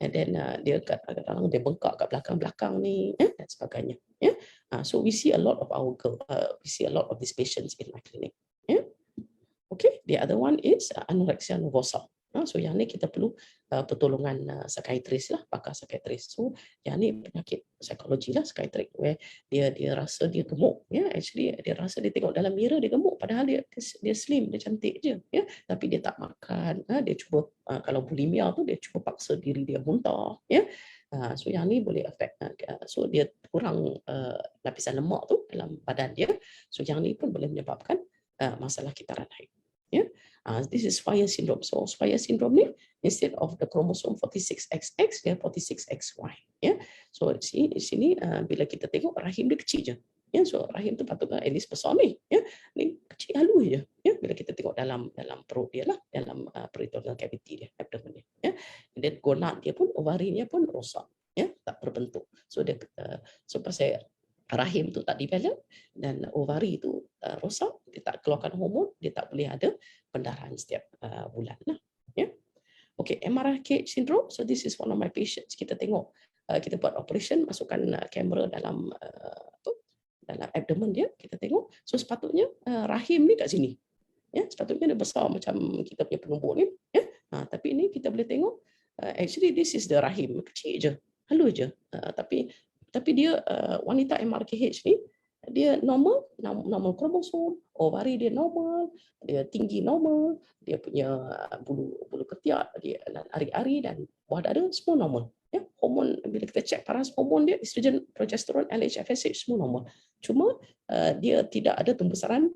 and then dia kadang-kadang dia bengkak kat belakang-belakang ni, dan sebagainya. So we see a lot of these patients in my clinic. Okay, the other one is anorexia nervosa. So yang ni kita perlu pertolongan psikiatris lah, pakar psikiatris. So yang ni penyakit psikologi lah, psikiatrik, where dia rasa dia gemuk, actually dia rasa dia tengok dalam mirror dia gemuk, padahal dia slim, dia cantik je, tapi dia tak makan, dia cuba kalau bulimia tu dia cuba paksa diri dia muntah, So yang ni boleh affect, so dia kurang lapisan lemak tu dalam badan dia, so yang ni pun boleh menyebabkan masalah kitaran haid. This is Swyer syndrome. So Swyer syndrome ni, instead of the chromosome 46XX, dia 46XY. So di sini bila kita tengok rahim dia kecil je. So rahim tu patutnya at least besar ni. Ni kecil halus je. Bila kita tengok dalam perut dia lah, dalam peritoneal cavity dia, abdomen dia. And then gonad dia pun, ovari dia pun rosak, tak berbentuk. So dia pasal rahim tu tak develop dan ovari tu rosak, dia tak keluarkan hormon, dia tak boleh ada pendarahan setiap bulan lah. Okay, MRKH syndrome. So this is one of my patients. Kita tengok, kita buat operation, masukkan kamera dalam abdomen dia, kita tengok. So sepatutnya rahim ni kat sini. Sepatutnya dia besar macam kita punya penumbuk ni. Tapi ini kita boleh tengok, actually this is the rahim, kecil je, halus je. Tapi dia wanita MRKH ni, dia normal kromosom, ovari dia normal, dia tinggi normal, dia punya bulu ketiak, dia ari-ari dan buah dada semua normal. Hormon bila kita cek paras hormon dia, estrogen, progesteron, LH, FSH semua normal. Cuma dia tidak ada pembesaran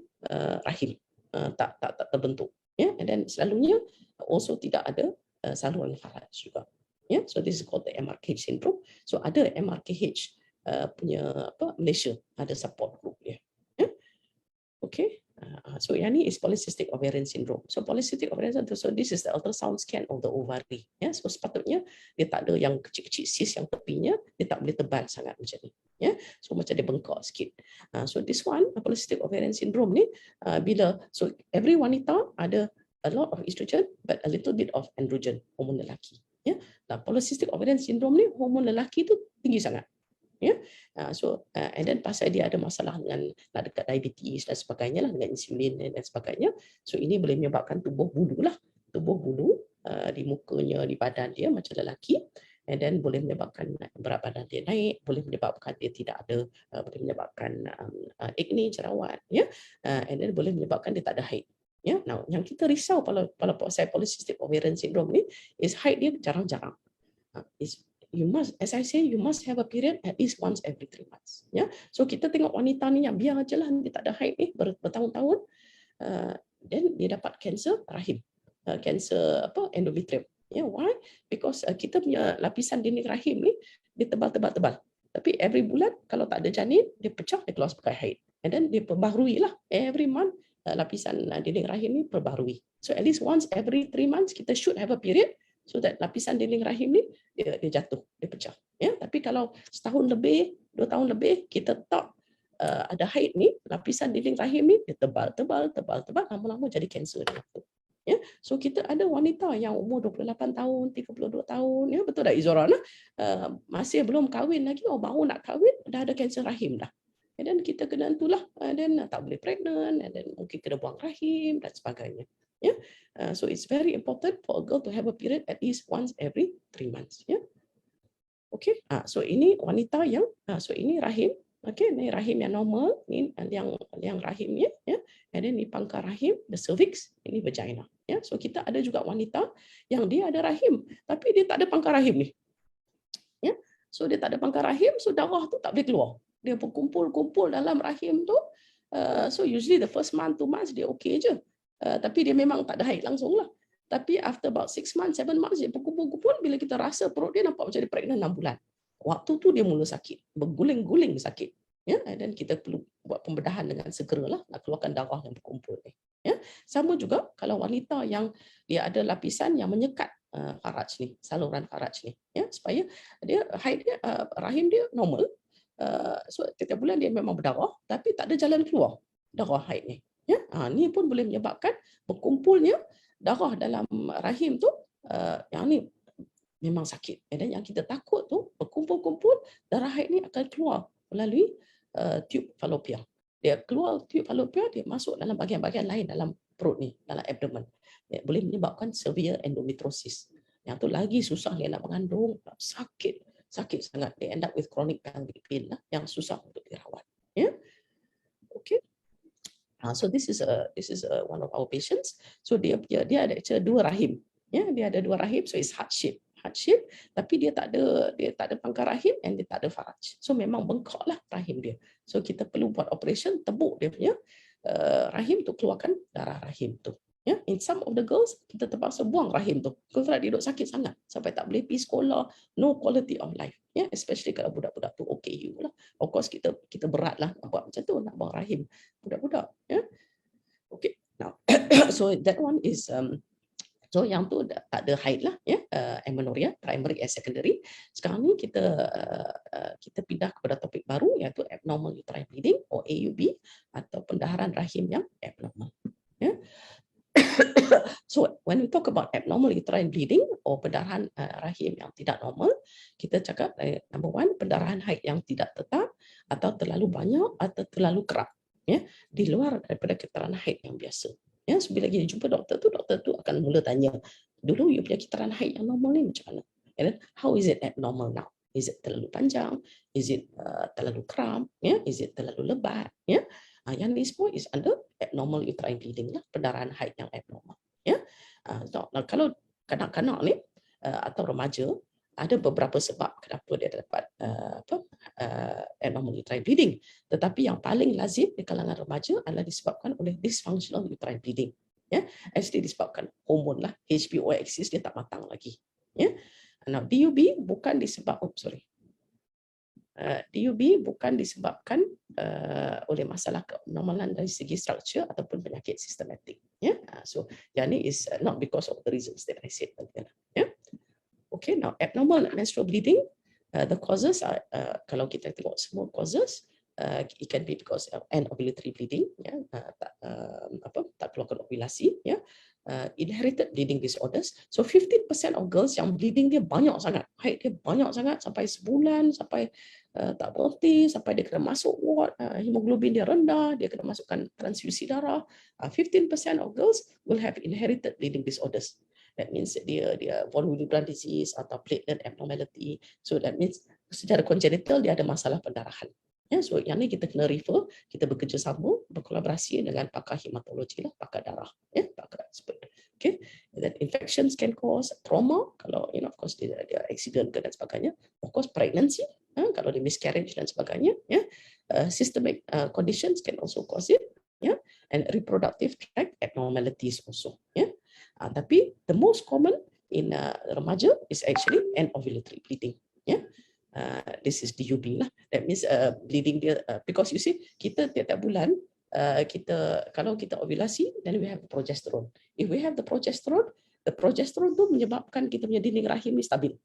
rahim, tak terbentuk. And then selalunya also tidak ada saluran faraj juga. So this is called the MRKH syndrome. So ada MRKH punya Malaysia ada support group dia. Okay. So yang ni is polycystic ovarian syndrome. So polycystic ovarian syndrome, so this is the ultrasound scan of the ovary. So sepatutnya dia tak ada yang kecil-kecil cyst yang tepinya, dia tak boleh tebal sangat macam ni. So macam dia bengkak sikit. So this one, polycystic ovarian syndrome ni, so every wanita ada a lot of estrogen but a little bit of androgen, hormon lelaki. Nah, polycystic ovarian syndrome ni hormon lelaki tu tinggi sangat. So and then pasal dia ada masalah dengan nak dekat diabetes dan sebagainya lah, dengan insulin dan sebagainya. So ini boleh menyebabkan tubuh bulu di mukanya, di badan dia macam lelaki. and then boleh menyebabkan berat badan dia naik, boleh menyebabkan dia tidak ada, boleh menyebabkan acne, jerawat, ya, and then boleh menyebabkan dia tak ada haid. Ya, now yang kita risau pada polycystic ovarian syndrome ni is haid dia jarang-jarang. You must, as I say, you must have a period at least once every 3 months. Ya, so kita tengok wanita ni yang biar aja lah dia tak ada haid ni bertahun-tahun, then dia dapat kanser rahim, kanser endometrium. Ya, why? Because kita punya lapisan dinding rahim ni dia tebal. Tapi every bulan kalau tak ada janin dia pecah, dia keluar sebagai haid. And then dia perbaharui lah every month, lapisan dinding rahim ni perbaharui. So at least once every 3 months kita should have a period so that lapisan dinding rahim ni dia jatuh, dia pecah. Ya, tapi kalau setahun lebih, 2 tahun lebih kita tak ada haid ni, lapisan dinding rahim ni dia tebal, lama-lama jadi kanser dia. Ya, so kita ada wanita yang umur 28 tahun, 32 tahun, ya, betul tak Izora? Masih belum kahwin lagi, baru nak kahwin dah ada kanser rahim dah. Dan kita kena itulah, dan tak boleh pregnant, dan mungkin kena buang rahim dan sebagainya. Yeah. So it's very important for a girl to have a period at least once every 3 months. Yeah. Okay. So ini wanita yang, so ini rahim. Okay, ini rahim yang normal, ini yang rahimnya, ya. And then ini pangkal rahim, the cervix, ini vagina. Ya. So kita ada juga wanita yang dia ada rahim, tapi dia tak ada pangkal rahim ni. Ya. So dia tak ada pangkal rahim, so darah tu tak boleh keluar. Dia berkumpul-kumpul dalam rahim tu. So usually the first month, 2 months dia okay je. Tapi dia memang tak ada haid langsung lah. Tapi after about 6 months, 7 months, dia berkumpul-kumpul, bila kita rasa perut dia nampak macam dia pregnant 6 bulan. Waktu tu dia mula sakit, berguling-guling sakit. Ya, dan kita perlu buat pembedahan dengan segeralah nak keluarkan darah yang berkumpul ni. Ya, sama juga kalau wanita yang dia ada lapisan yang menyekat faraj ni, saluran faraj ni, ya, supaya dia haid dia, rahim dia normal. So setiap bulan dia memang berdarah tapi tak ada jalan keluar darah haid ni. Ya, ni pun boleh menyebabkan berkumpulnya darah dalam rahim tu, yang ni memang sakit. Dan yang kita takut tu berkumpul-kumpul darah haid ni akan keluar melalui tube falopia. Dia keluar tube falopia, dia masuk dalam bahagian-bahagian lain dalam perut ni, dalam abdomen. Dia boleh menyebabkan severe endometriosis. Yang tu lagi susah dia nak mengandung, sakit sangat. Dia end up with chronic pelvic pain lah, yang susah untuk dirawat. Ya, okay. So this is one of our patients. So dia ada actually 2 rahim. Ya, dia ada 2 rahim, so it's heart shape, tapi dia tak ada pangkal rahim and dia tak ada faraj. So memang bengkak lah rahim dia. So kita perlu buat operation, tebuk dia punya rahim tu, keluarkan darah rahim tu. Ya, in some of the girls kita terpaksa buang rahim tu. Kalau dia duduk sakit sangat sampai tak boleh pergi sekolah, no quality of life. Ya, especially kalau budak-budak tu OKU lah. Of course kita berat lah nak buat macam tu, nak buang rahim budak-budak. Ya, okay. Now so that one is so yang tu tak ada haid lah, ya, amenorrhea, primary and secondary. Sekarang ni kita pindah kepada topik baru, iaitu abnormal uterine bleeding or AUB, atau pendaharan rahim yang abnormal. Ya. So when we talk about abnormal uterine bleeding or pendarahan rahim yang tidak normal, kita cakap number 1, pendarahan haid yang tidak tetap atau terlalu banyak atau terlalu kerap, ya, di luar daripada kitaran haid yang biasa. Ya, so bila kita jumpa doktor tu akan mula tanya, dulu you punya kitaran haid yang normal ni macam mana? And then, how is it abnormal now? Is it terlalu panjang? Is it terlalu kram? Ya, is it terlalu lebat? Ya, yang ni semua is under abnormal uterine bleeding lah, pendarahan haid yang abnormal. Ya, kalau kanak-kanak ni atau remaja, ada beberapa sebab kenapa dia dapat abnormal uterine bleeding. Tetapi yang paling lazim di kalangan remaja adalah disebabkan oleh dysfunctional uterine bleeding. Ya, actually disebabkan hormon lah, HPO axis dia tak matang lagi. Ya, now DUB bukan DUB bukan disebabkan oleh masalah keabnormalan dari segi struktur ataupun penyakit sistematik. Ya, so yang ni is not because of the reasons that I said earlier. Ya. Okay, now abnormal menstrual bleeding, the causes are, kalau kita tengok semua causes, it can be because of anovulatory bleeding, ya, tak keluarkan ovulasi, ya, inherited bleeding disorders. So 15% of girls yang bleeding dia banyak sangat, haid dia banyak sangat sampai sebulan, sampai tak berhenti, sampai dia kena masuk ward, hemoglobin dia rendah, dia kena masukkan transfusi darah. 15% of girls will have inherited bleeding disorders. That means dia von Willebrand disease atau platelet abnormality. So that means secara congenital dia ada masalah pendarahan. So yang ni kita kena refer, kita bekerjasama, berkolaborasi dengan pakar hematologi lah, pakar darah, pakar expert. Okay, and then infections can cause trauma kalau of course dia accident dan sebagainya. Of course pregnancy, kalau dia miscarriage dan sebagainya. Systemic conditions can also cause it. And reproductive tract abnormalities also. Tapi the most common in remaja is actually anovulatory bleeding. This is DUB lah. That means bleeding dia because you see kita tiap-tiap bulan kalau kita ovulasi, then we have progesterone. If we have the progesterone tu menyebabkan kita punya dinding rahim ni stabil.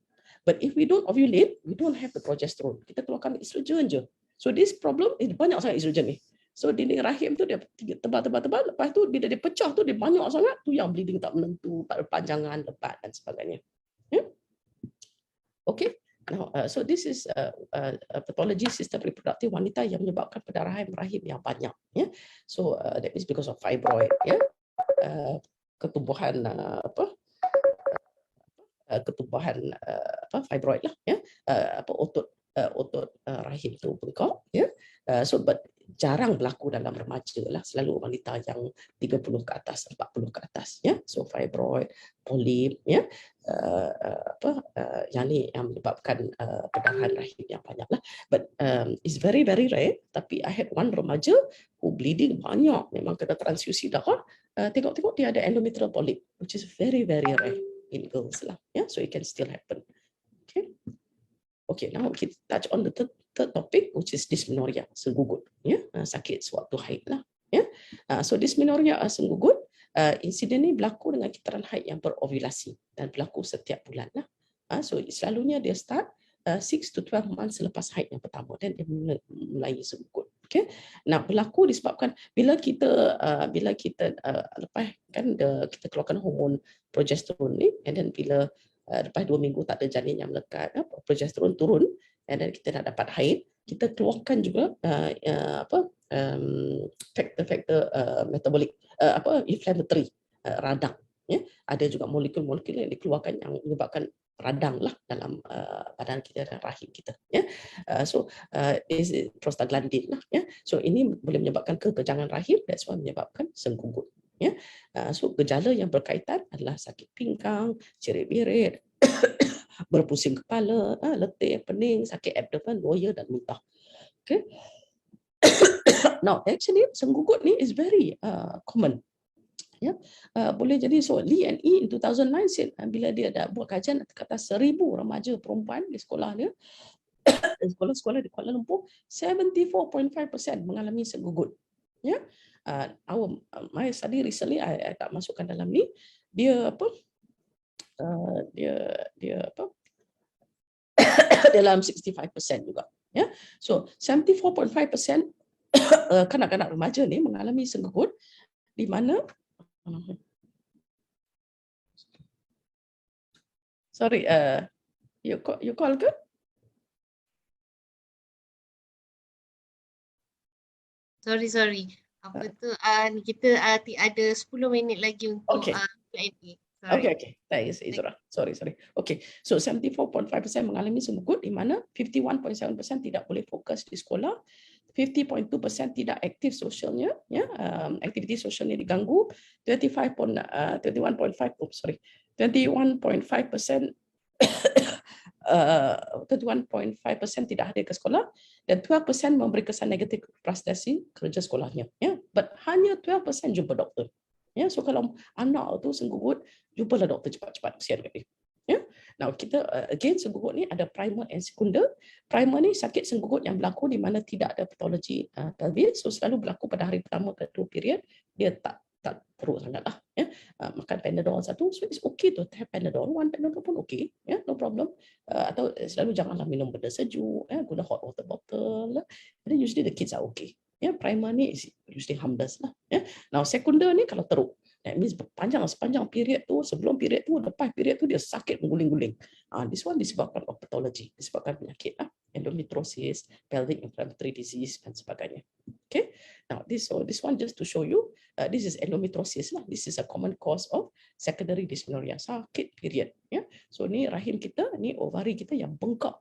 But if we don't ovulate, we don't have the progesterone. Kita keluarkan estrogen je. So this problem banyak sangat estrogen ni. So dinding rahim tu dia tebal. Lepas tu bila dia pecah tu dia banyak sangat, tu yang bleeding tak menentu, panjangan, lebat dan sebagainya. Okay. Now, so this is pathology sistem reproduktif wanita yang menyebabkan pendarahan rahim yang banyak. So that is because of fibroid, ketumbuhan fibroid lah, otot rahim tu bengkak. So but jarang berlaku dalam remaja lah, selalu wanita yang 30 ke atas, 40 ke atas. So fibroid, polip, yang ni yang menyebabkan pendarahan rahim yang banyak lah. But it's very very rare. Tapi I had one remaja who bleeding banyak, memang kena transfusi darah. Tengok-tengok dia ada endometrial polyp, which is very very rare in girls lah. So it can still happen. Okay, now kita touch on the third topic, which is dysmenorrhea, senggugut. Sakit sewaktu haid lah. So dysmenorrhea senggugut, insiden ni berlaku dengan kitaran haid yang berovulasi dan berlaku setiap bulan lah. So selalunya dia start 6 to 12 months selepas haid yang pertama, dan dia mulai senggugut. Okay. Nah, berlaku disebabkan bila kita lepas kan kita keluarkan hormon progesterone ni, and then bila lepas 2 minggu tak ada janin yang melekat, progesterone turun, and then kita nak dapat haid, kita keluarkan juga faktor metabolic inflammatory, radang. Ada juga molekul-molekul yang dikeluarkan yang menyebabkan radang lah dalam badan kita dan rahim kita. So is prostaglandin lah. So ini boleh menyebabkan kekejangan rahim, that's why menyebabkan senggugut. So gejala yang berkaitan adalah sakit pinggang, cerit-berit, berpusing kepala, letih, pening, sakit abdomen, loya dan muntah. Okay. Now actually senggugut ni is very common. Boleh jadi. So Lee and E in 2009 said, bila dia dah buat kajian kata 1,000 remaja perempuan di sekolah dia, sekolah-sekolah di Kuala Lumpur, 74.5% mengalami senggugut. My study recently, I tak masukkan dalam ni, dia dalam 65% juga. So 74.5% kanak-kanak remaja ni mengalami senggugut, di mana sorry, you call ke? Sorry. Apa tu? Kita ada 10 minit lagi untuk Q&A. Okay. Thanks, Izra. Sorry. Okay, so 74.5% mengalami senggugut, di mana 51.7% tidak boleh fokus di sekolah, 50.2% tidak aktif sosialnya, aktiviti sosialnya diganggu, 21.5% tidak hadir ke sekolah, dan 12% memberi kesan negatif prestasi kerja sekolahnya. But hanya 12% jumpa doktor. So kalau anak tu senggugut, jumpalah doktor cepat-cepat, kesian kat dia. Now kita again, senggugut ni ada primer and sekunder. Primer ni sakit senggugut yang berlaku di mana tidak ada patologi pelvis, so selalu berlaku pada hari pertama ke 2 period, dia tak teruk sangatlah. Makan Panadol satu, so it's okay to have Panadol, one Panadol pun okay, no problem. Atau selalu janganlah minum benda sejuk, guna hot water bottle, and then usually the kids are okay. Primer ni is usually harmless lah. Now sekunder ni kalau teruk, that means sepanjang period tu, sebelum period tu, lepas period tu dia sakit mengguling-guling. This one disebabkan pathology, disebabkan penyakit lah, endometriosis, pelvic inflammatory disease dan sebagainya. Okay, now this one just to show you, this is endometriosis lah. This is a common cause of secondary dysmenorrhea, sakit period. Ya, so ni rahim kita, ni ovari kita yang bengkak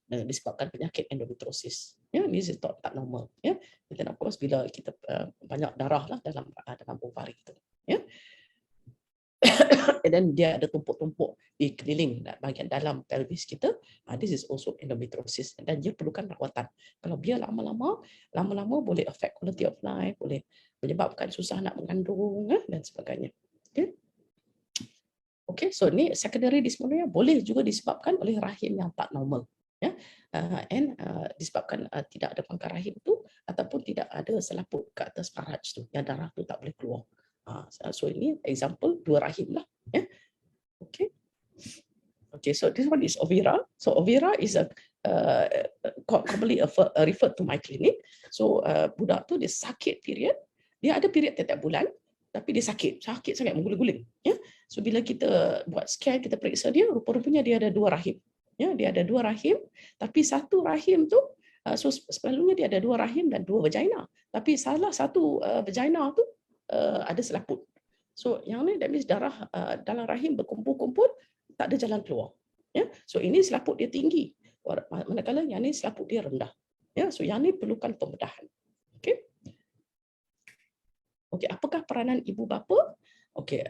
disebabkan penyakit endometriosis. Ya, this is tak normal. Ya, dan of course bila kita banyak darah lah dalam ovari itu. Ya. And then dia ada tumpuk-tumpuk di keliling bahagian dalam pelvis kita. This is also endometriosis dan dia perlukan rawatan. Kalau biar lama-lama boleh affect quality of life, boleh menyebabkan susah nak mengandung dan sebagainya. Okay, so ni secondary dysmenorrhea boleh juga disebabkan oleh rahim yang tak normal. Ya, disebabkan tidak ada pangkal rahim tu ataupun tidak ada selaput ke atas faraj tu, yang darah tu tak boleh keluar. So ini example dua rahim lah. Yeah. Okay, so this one is Ovira. So Ovira is a commonly referred to my clinic. So budak tu dia sakit period. Dia ada period tiap bulan, tapi dia sakit sangat, mengguling-guling. Ya. So bila kita buat scan, kita periksa dia, rupa-rupanya dia ada dua rahim. Ya, dia ada dua rahim, tapi satu rahim tu, so selalunya dia ada dua rahim dan dua vagina. Tapi salah satu vagina tu ada selaput. So yang ni that means darah dalam rahim berkumpul-kumpul, tak ada jalan keluar. Ya, so ini selaput dia tinggi, manakala yang ni selaput dia rendah. Ya, so yang ni perlukan pembedahan. Okey. Okey, apakah peranan ibu bapa? Okey,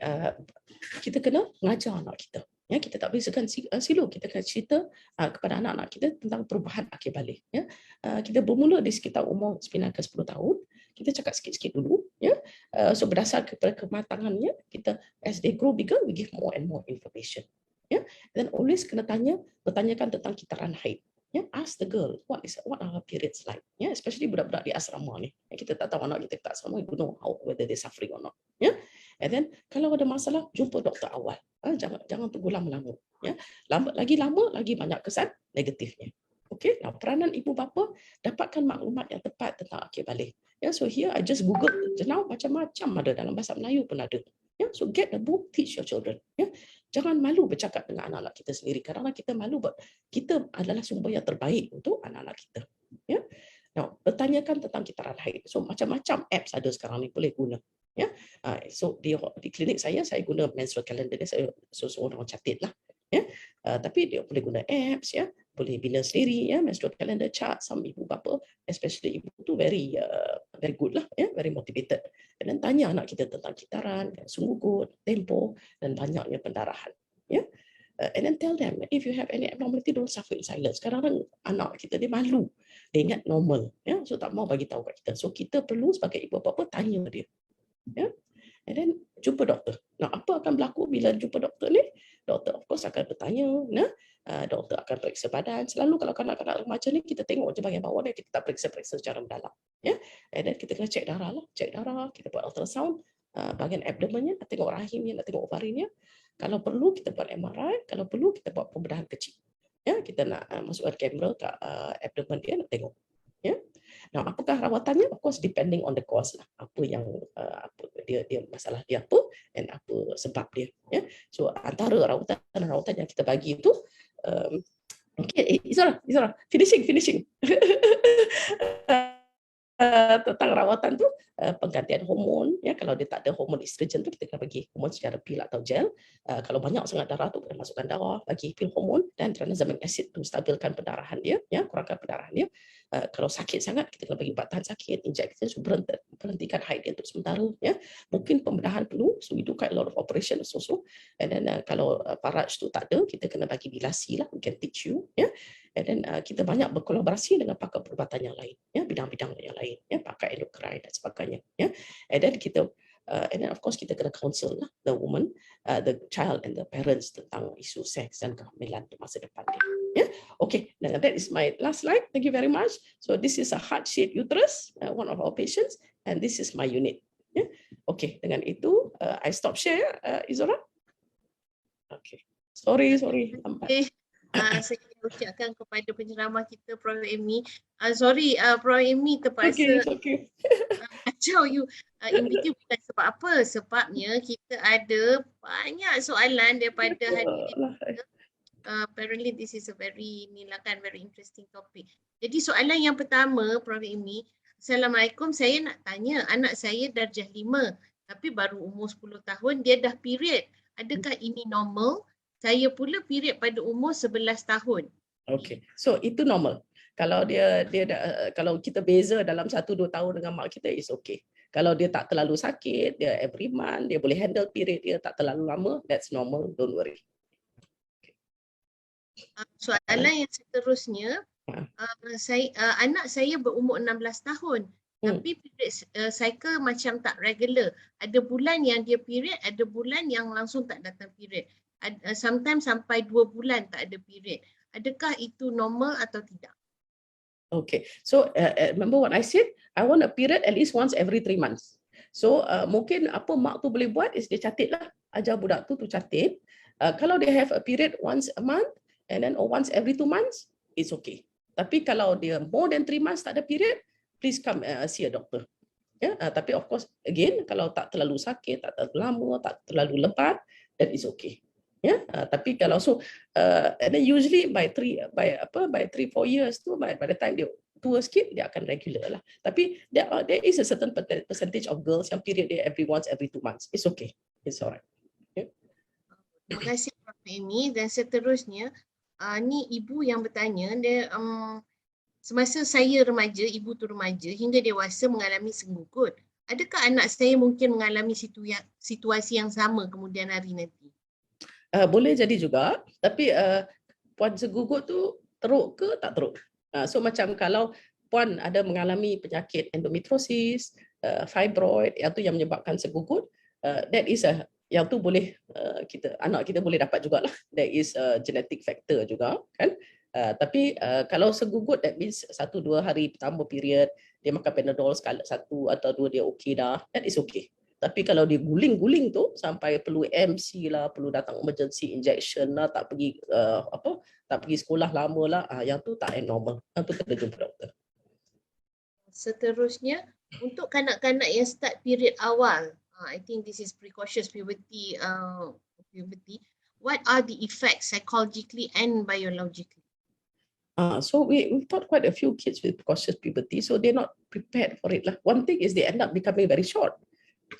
kita kena mengajar anak kita. Ya, kita tak boleh segan silo, kita akan cerita kepada anak-anak kita tentang perubahan akhir balik. Ya, kita bermula di sekitar umur 9 ke 10 tahun. Kita cakap sikit-sikit dulu. Ya, so berdasar kepada kematangannya, kita as they grow bigger, we give more and more information. Ya, dan always kena bertanyakan tentang kitaran haid. Ya, ask the girl what are her periods like. Ya, especially budak-budak di asrama ni. Ya, kita tak tahu anak kita kat asrama, we don't know whether they suffering or not. Ya, and then kalau ada masalah, jumpa doktor awal. Jangan tunggu lama-lama. Ya, lagi banyak kesan negatifnya. Okey, now peranan ibu bapa dapatkan maklumat yang tepat tentang akhir balik. Ya, so here I just Google now, macam-macam ada dalam bahasa Melayu pun ada. Ya, so get the book, teach your children. Ya, jangan malu bercakap dengan anak-anak kita sendiri. Kadang-kadang kita malu, kita adalah sumber yang terbaik untuk anak-anak kita. Ya, now bertanyakan tentang kitaran haid. So macam-macam apps ada sekarang ni boleh guna. Ya, so di klinik saya guna menstrual calendar, saya seorang catat lah. Ya, tapi dia boleh guna apps, ya, boleh bina sendiri, ya, menstrual calendar chart. Some ibu bapa, especially ibu tu very good lah, ya, very motivated. Dan tanya anak kita tentang kitaran, sungguh good, tempo dan banyaknya pendarahan. Ya, and then tell them if you have any abnormality, don't suffer in silence. Kadang-kadang anak kita dia malu, dia ingat normal, ya, so tak mau bagi tahu kat kita. So kita perlu sebagai ibu bapa tanya dia. Ya, and then jumpa doktor. Nah, apa akan berlaku bila jumpa doktor ni? Doktor of course akan bertanya, doktor akan periksa badan. Selalu kalau kanak-kanak macam ni, kita tengok je bahagian bawah dia, kita tak periksa secara mendalam. Ya, and then kita kena cek darah lah, kita buat ultrasound, bahagian abdomennya, nak tengok rahimnya, nak tengok ovarinya. Kalau perlu kita buat MRI, kalau perlu kita buat pembedahan kecil. Ya, kita nak masukkan kamera kat abdomen dia, nak tengok. Ya. Nah, apakah rawatannya? Of course depending on the cause lah. Apa yang dia masalah dia apa dan apa sebab dia. Ya. So antara rawatan yang kita bagi itu, okay, Izara, finishing. Tentang rawatan tu, penggantian hormon, ya, kalau dia tak ada hormon estrogen tu, kita akan bagi hormon secara pil atau gel. Kalau banyak sangat darah tu, kita masukkan darah, bagi pil hormon dan tranexamic acid tu stabilkan pendarahan dia, ya, kurangkan pendarahan dia. Kalau sakit sangat, kita akan bagi ubat tahan sakit, injection, so berhentikan haid dia untuk sementara, ya. Mungkin pembedahan perlu, so we do quite a lot of operation also. And then kalau faraj tu tak ada, kita kena bagi bilasi lah, we can teach you, ya. And then kita banyak berkolaborasi dengan pakar perubatan yang lain, ya, bidang-bidang yang lain, ya, pakar endokrin dan sebagainya, ya. And then and then of course kita kena counsel lah the woman, the child and the parents tentang isu seks dan kehamilan untuk masa depan dia. Ya, okay. Now that is my last slide. Thank you very much. So this is a heart-shaped uterus, one of our patients, and this is my unit. Ya, okay. Dengan itu I stop share, Izora. Okay. Sorry. Okay. Saya ucapkan kepada penceramah kita, Prof. Amy. Sorry, Prof. Amy terpaksa kacau you in between, bukan sebab apa. Sebabnya kita ada banyak soalan daripada hadirin kita. Apparently this is a very interesting topic. Jadi soalan yang pertama, Prof. Amy, Assalamualaikum, saya nak tanya, anak saya darjah 5 tapi baru umur 10 tahun, dia dah period. Adakah ini normal? Saya pula period pada umur 11 tahun. Okay, so itu normal. Kalau kalau kita beza dalam 1-2 tahun dengan mak kita, is okay. Kalau dia tak terlalu sakit, dia every month, dia boleh handle period dia tak terlalu lama, that's normal, don't worry. Soalan yang seterusnya, anak saya berumur 16 tahun tapi period cycle macam tak regular. Ada bulan yang dia period, ada bulan yang langsung tak datang period. Sometimes sampai 2 bulan tak ada period. Adakah itu normal atau tidak? Okay, so remember what I said? I want a period at least once every 3 months. So mungkin apa mak tu boleh buat is dia catat lah, ajar budak tu catat. Kalau dia have a period once a month and then or once every 2 months, it's okay. Tapi kalau dia more than 3 months tak ada period, please come see a doctor. Tapi of course again, kalau tak terlalu sakit, tak terlalu lama, tak terlalu lebat, that is okay. Tapi kalau and then usually by 3-4 years tu, by the time dia tua sikit, dia akan regular lah. Tapi there is a certain percentage of girls yang period dia every 2 months. It's okay, it's alright. Terima kasih Prof. Amy. Dan seterusnya, ni ibu yang bertanya, dia semasa saya remaja, ibu tu remaja hingga dewasa mengalami senggugut. Adakah anak saya mungkin mengalami situasi yang sama kemudian hari nanti? Boleh jadi juga, tapi puan segugut tu teruk ke tak teruk? So macam kalau puan ada mengalami penyakit endometriosis, fibroid, yang menyebabkan segugut, that is yang tu boleh anak kita boleh dapat jugalah. There is a genetic factor juga, kan? Tapi kalau segugut, that means 1-2 hari pertama period dia makan Panadol sekali 1 atau 2 dia okey dah, that is okay. Tapi kalau dia guling-guling tu sampai perlu MC lah, perlu datang emergency injection lah, tak pergi tak pergi sekolah lama lah, yang tu tak normal. Yang tu kena jumpa doktor. Seterusnya, untuk kanak-kanak yang start period awal, I think this is precocious puberty, what are the effects psychologically and biologically? So we've taught quite a few kids with precocious puberty, so they're not prepared for it lah. One thing is they end up becoming very short.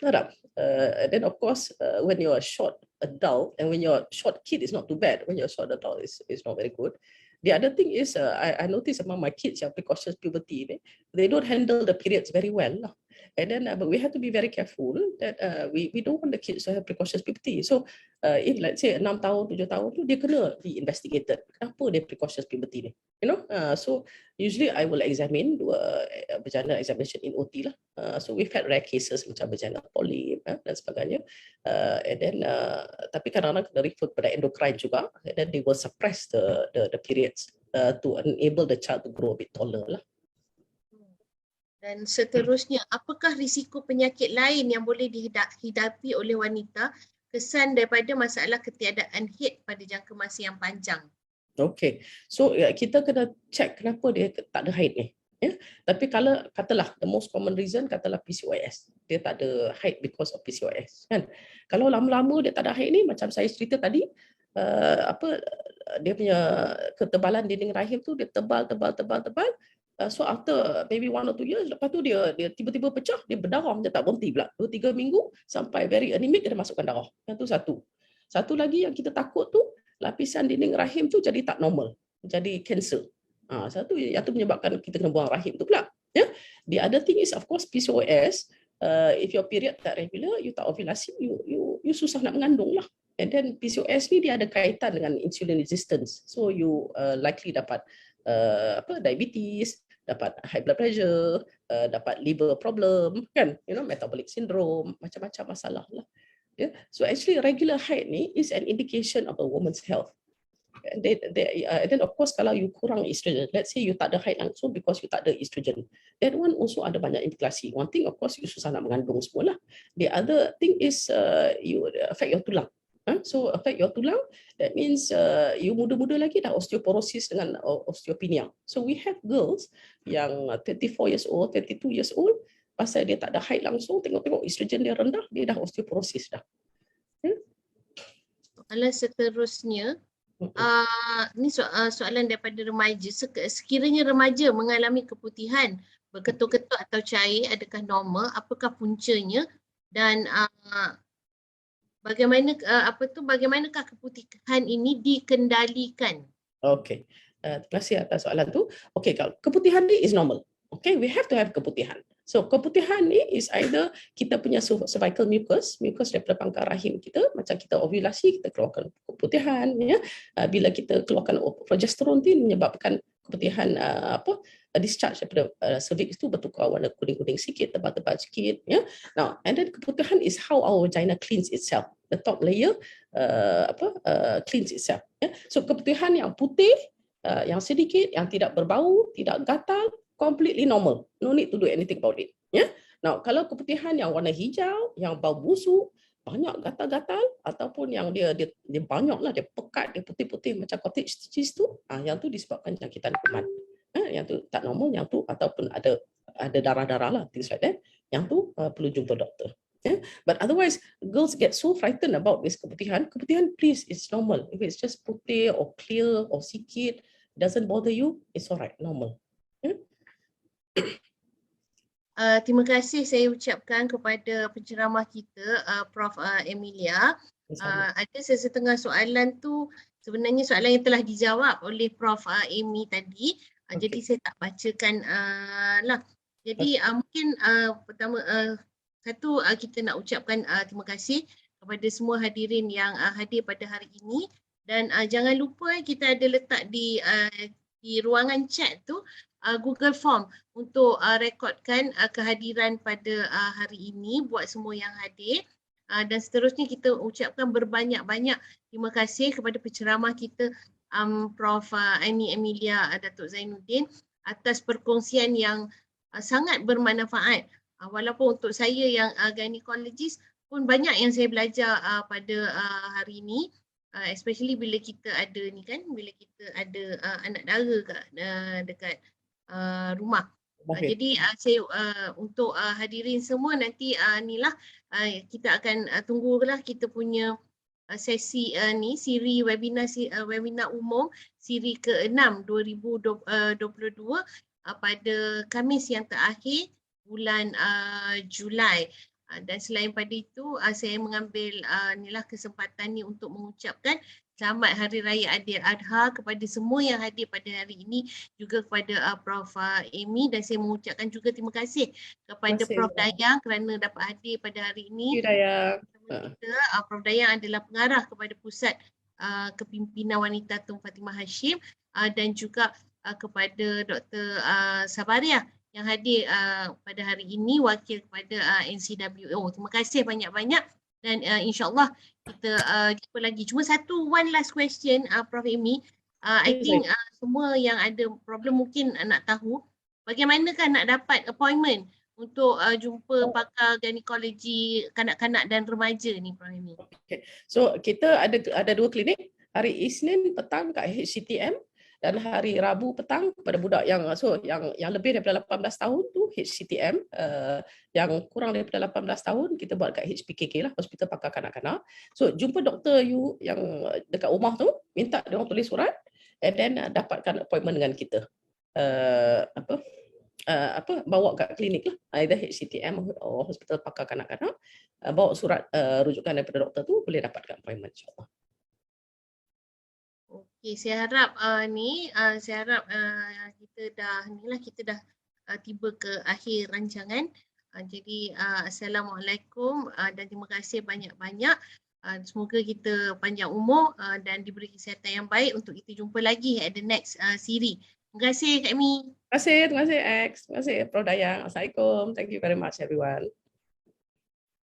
Then of course, when you're a short adult and when you're a short kid, it's not too bad. When you're a short adult, it's not very good. The other thing is, I noticed among my kids yang precocious puberty, they don't handle the periods very well. And then, but we have to be very careful that we don't want the kids to have precocious puberty. So, if let's say 6 tahun, 7 tahun tu, dia kena be investigated. Kenapa dia precocious puberty ni? So usually I will examine, do a vaginal examination in OT lah. So we've had rare cases macam vaginal polyp dan sebagainya. And then, tapi kadang-kadang kena refer pada endocrine juga. And then they will suppress the periods to enable the child to grow a bit taller lah. Dan seterusnya, apakah risiko penyakit lain yang boleh dihadapi oleh wanita kesan daripada masalah ketiadaan haid pada jangka masa yang panjang? Okay, so kita kena check kenapa dia tak ada haid ni. Tapi kalau katalah the most common reason katalah PCOS, dia tak ada haid because of PCOS, kan? Kalau lama-lama dia tak ada haid ni, macam saya cerita tadi, dia punya ketebalan dinding rahim tu dia tebal. So after maybe 1 or 2 years, lepas tu dia tiba-tiba pecah, dia berdarah, dia tak berhenti pula. 2-3 minggu sampai very anemic, dia masukkan darah. Yang tu satu. Satu lagi yang kita takut tu, lapisan dinding rahim tu jadi tak normal, jadi cancer. Satu yang tu menyebabkan kita kena buang rahim tu pula. The other thing is of course PCOS. If your period tak regular, you tak ovulasi, you susah nak mengandung lah. And then PCOS ni dia ada kaitan dengan insulin resistance. So you likely dapat diabetes, dapat high blood pressure, dapat liver problem, kan? Metabolic syndrome, macam-macam masalah lah. So actually regular haid ni is an indication of a woman's health. And then of course kalau you kurang estrogen, let's say you tak ada haid langsung because you tak ada estrogen, that one also ada banyak implikasi. One thing of course you susah nak mengandung semua lah. The other thing is you affect your tulang. So affect your tulang, that means you muda-muda lagi dah osteoporosis dengan osteopenia. So we have girls yang 24 years old, 22 years old, pasal dia tak ada haid langsung, tengok-tengok estrogen dia rendah, dia dah osteoporosis dah. Soalan seterusnya, ni soalan daripada remaja. Sekiranya remaja mengalami keputihan berketul-ketul atau cair, adakah normal, apakah puncanya, dan bagaimanakah keputihan ini dikendalikan? Okay. Terima kasih atas soalan tu. Okay, kalau keputihan ni is normal. Okay, we have to have keputihan. So keputihan ni is either kita punya cervical mucus daripada pangkal rahim kita, macam kita ovulasi kita keluarkan keputihan, ya. Bila kita keluarkan progesteron tu menyebabkan keputihan discharge daripada cervix tu bertukar warna kuning-kuning sikit, tebal-tebal sikit, ya. Now, and then keputihan is how our vagina cleans itself. The top layer cleans itself. Ya. So keputihan yang putih, yang sedikit, yang tidak berbau, tidak gatal, completely normal. No need to do anything about it. Ya. Now kalau keputihan yang warna hijau, yang bau busuk, banyak gatal-gatal, ataupun yang dia banyaklah, dia pekat, dia putih-putih macam cottage cheese tu, yang tu disebabkan jangkitan kuman. Yang tu tak normal, yang tu ataupun ada darah-darah lah, things like that. Yang tu perlu jumpa doktor. Yeah. But otherwise, girls get so frightened about this keputihan. Keputihan, please, it's normal. If it's just putih or clear or sikit, doesn't bother you, it's alright, normal. Yeah. Terima kasih saya ucapkan kepada penceramah kita, Prof. Emilia. Ada sesetengah soalan tu sebenarnya soalan yang telah dijawab oleh Prof. Amy tadi. Okay. Jadi saya tak bacakan lah. Jadi mungkin pertama satu, kita nak ucapkan terima kasih kepada semua hadirin yang hadir pada hari ini, dan jangan lupa kita ada letak di ruangan chat tu Google Form untuk rekodkan kehadiran pada hari ini buat semua yang hadir, dan seterusnya kita ucapkan berbanyak-banyak terima kasih kepada penceramah kita Prof. Amy Emilia Datuk Zainuddin atas perkongsian yang sangat bermanfaat. Walaupun untuk saya yang gynecologist pun banyak yang saya belajar pada hari ini, especially bila kita ada ni kan, bila kita ada anak dara dekat rumah. Jadi saya untuk hadirin semua nanti inilah kita akan tunggulah kita punya sesi ni, siri webinar umum siri ke-6 2022 pada Khamis yang terakhir bulan Julai. Dan selain pada itu, saya mengambil inilah kesempatan ni untuk mengucapkan selamat Hari Raya Aidiladha kepada semua yang hadir pada hari ini, juga kepada Prof. Amy, dan saya mengucapkan juga terima kasih kepada Prof. Dayang kerana dapat hadir pada hari ini. Prof. Dayang adalah pengarah kepada Pusat Kepimpinan Wanita Tun Fatimah Hashim, dan juga kepada Dr. Sabaria yang hadir pada hari ini, wakil kepada NCWO. Terima kasih banyak-banyak, dan insyaAllah kita jumpa lagi. Cuma one last question, Prof. Amy. I think semua yang ada problem mungkin nak tahu bagaimanakah nak dapat appointment untuk jumpa pakar gynecology kanak-kanak dan remaja ni, Prof. Amy. Okay. So kita ada 2 klinik. Hari Isnin petang kat HCTM, dan hari Rabu petang pada budak yang lebih daripada 18 tahun tu HCTM, yang kurang daripada 18 tahun kita buat kat HPKK lah, Hospital Pakar Kanak-kanak. So jumpa doktor you yang dekat rumah tu, minta dia orang tulis surat, and then dapatkan appointment dengan kita. Bawa kat klinik lah, either HCTM atau Hospital Pakar Kanak-kanak, bawa surat rujukan daripada doktor tu, boleh dapatkan appointment, insyaAllah. Okey, saya harap kita dah tiba ke akhir rancangan. Jadi assalamualaikum dan terima kasih banyak-banyak. Semoga kita panjang umur dan diberi kesihatan yang baik untuk kita jumpa lagi at the next siri. Terima kasih Kak Mi. Terima kasih X. Terima kasih Prof. Dayang. Assalamualaikum. Thank you very much everyone.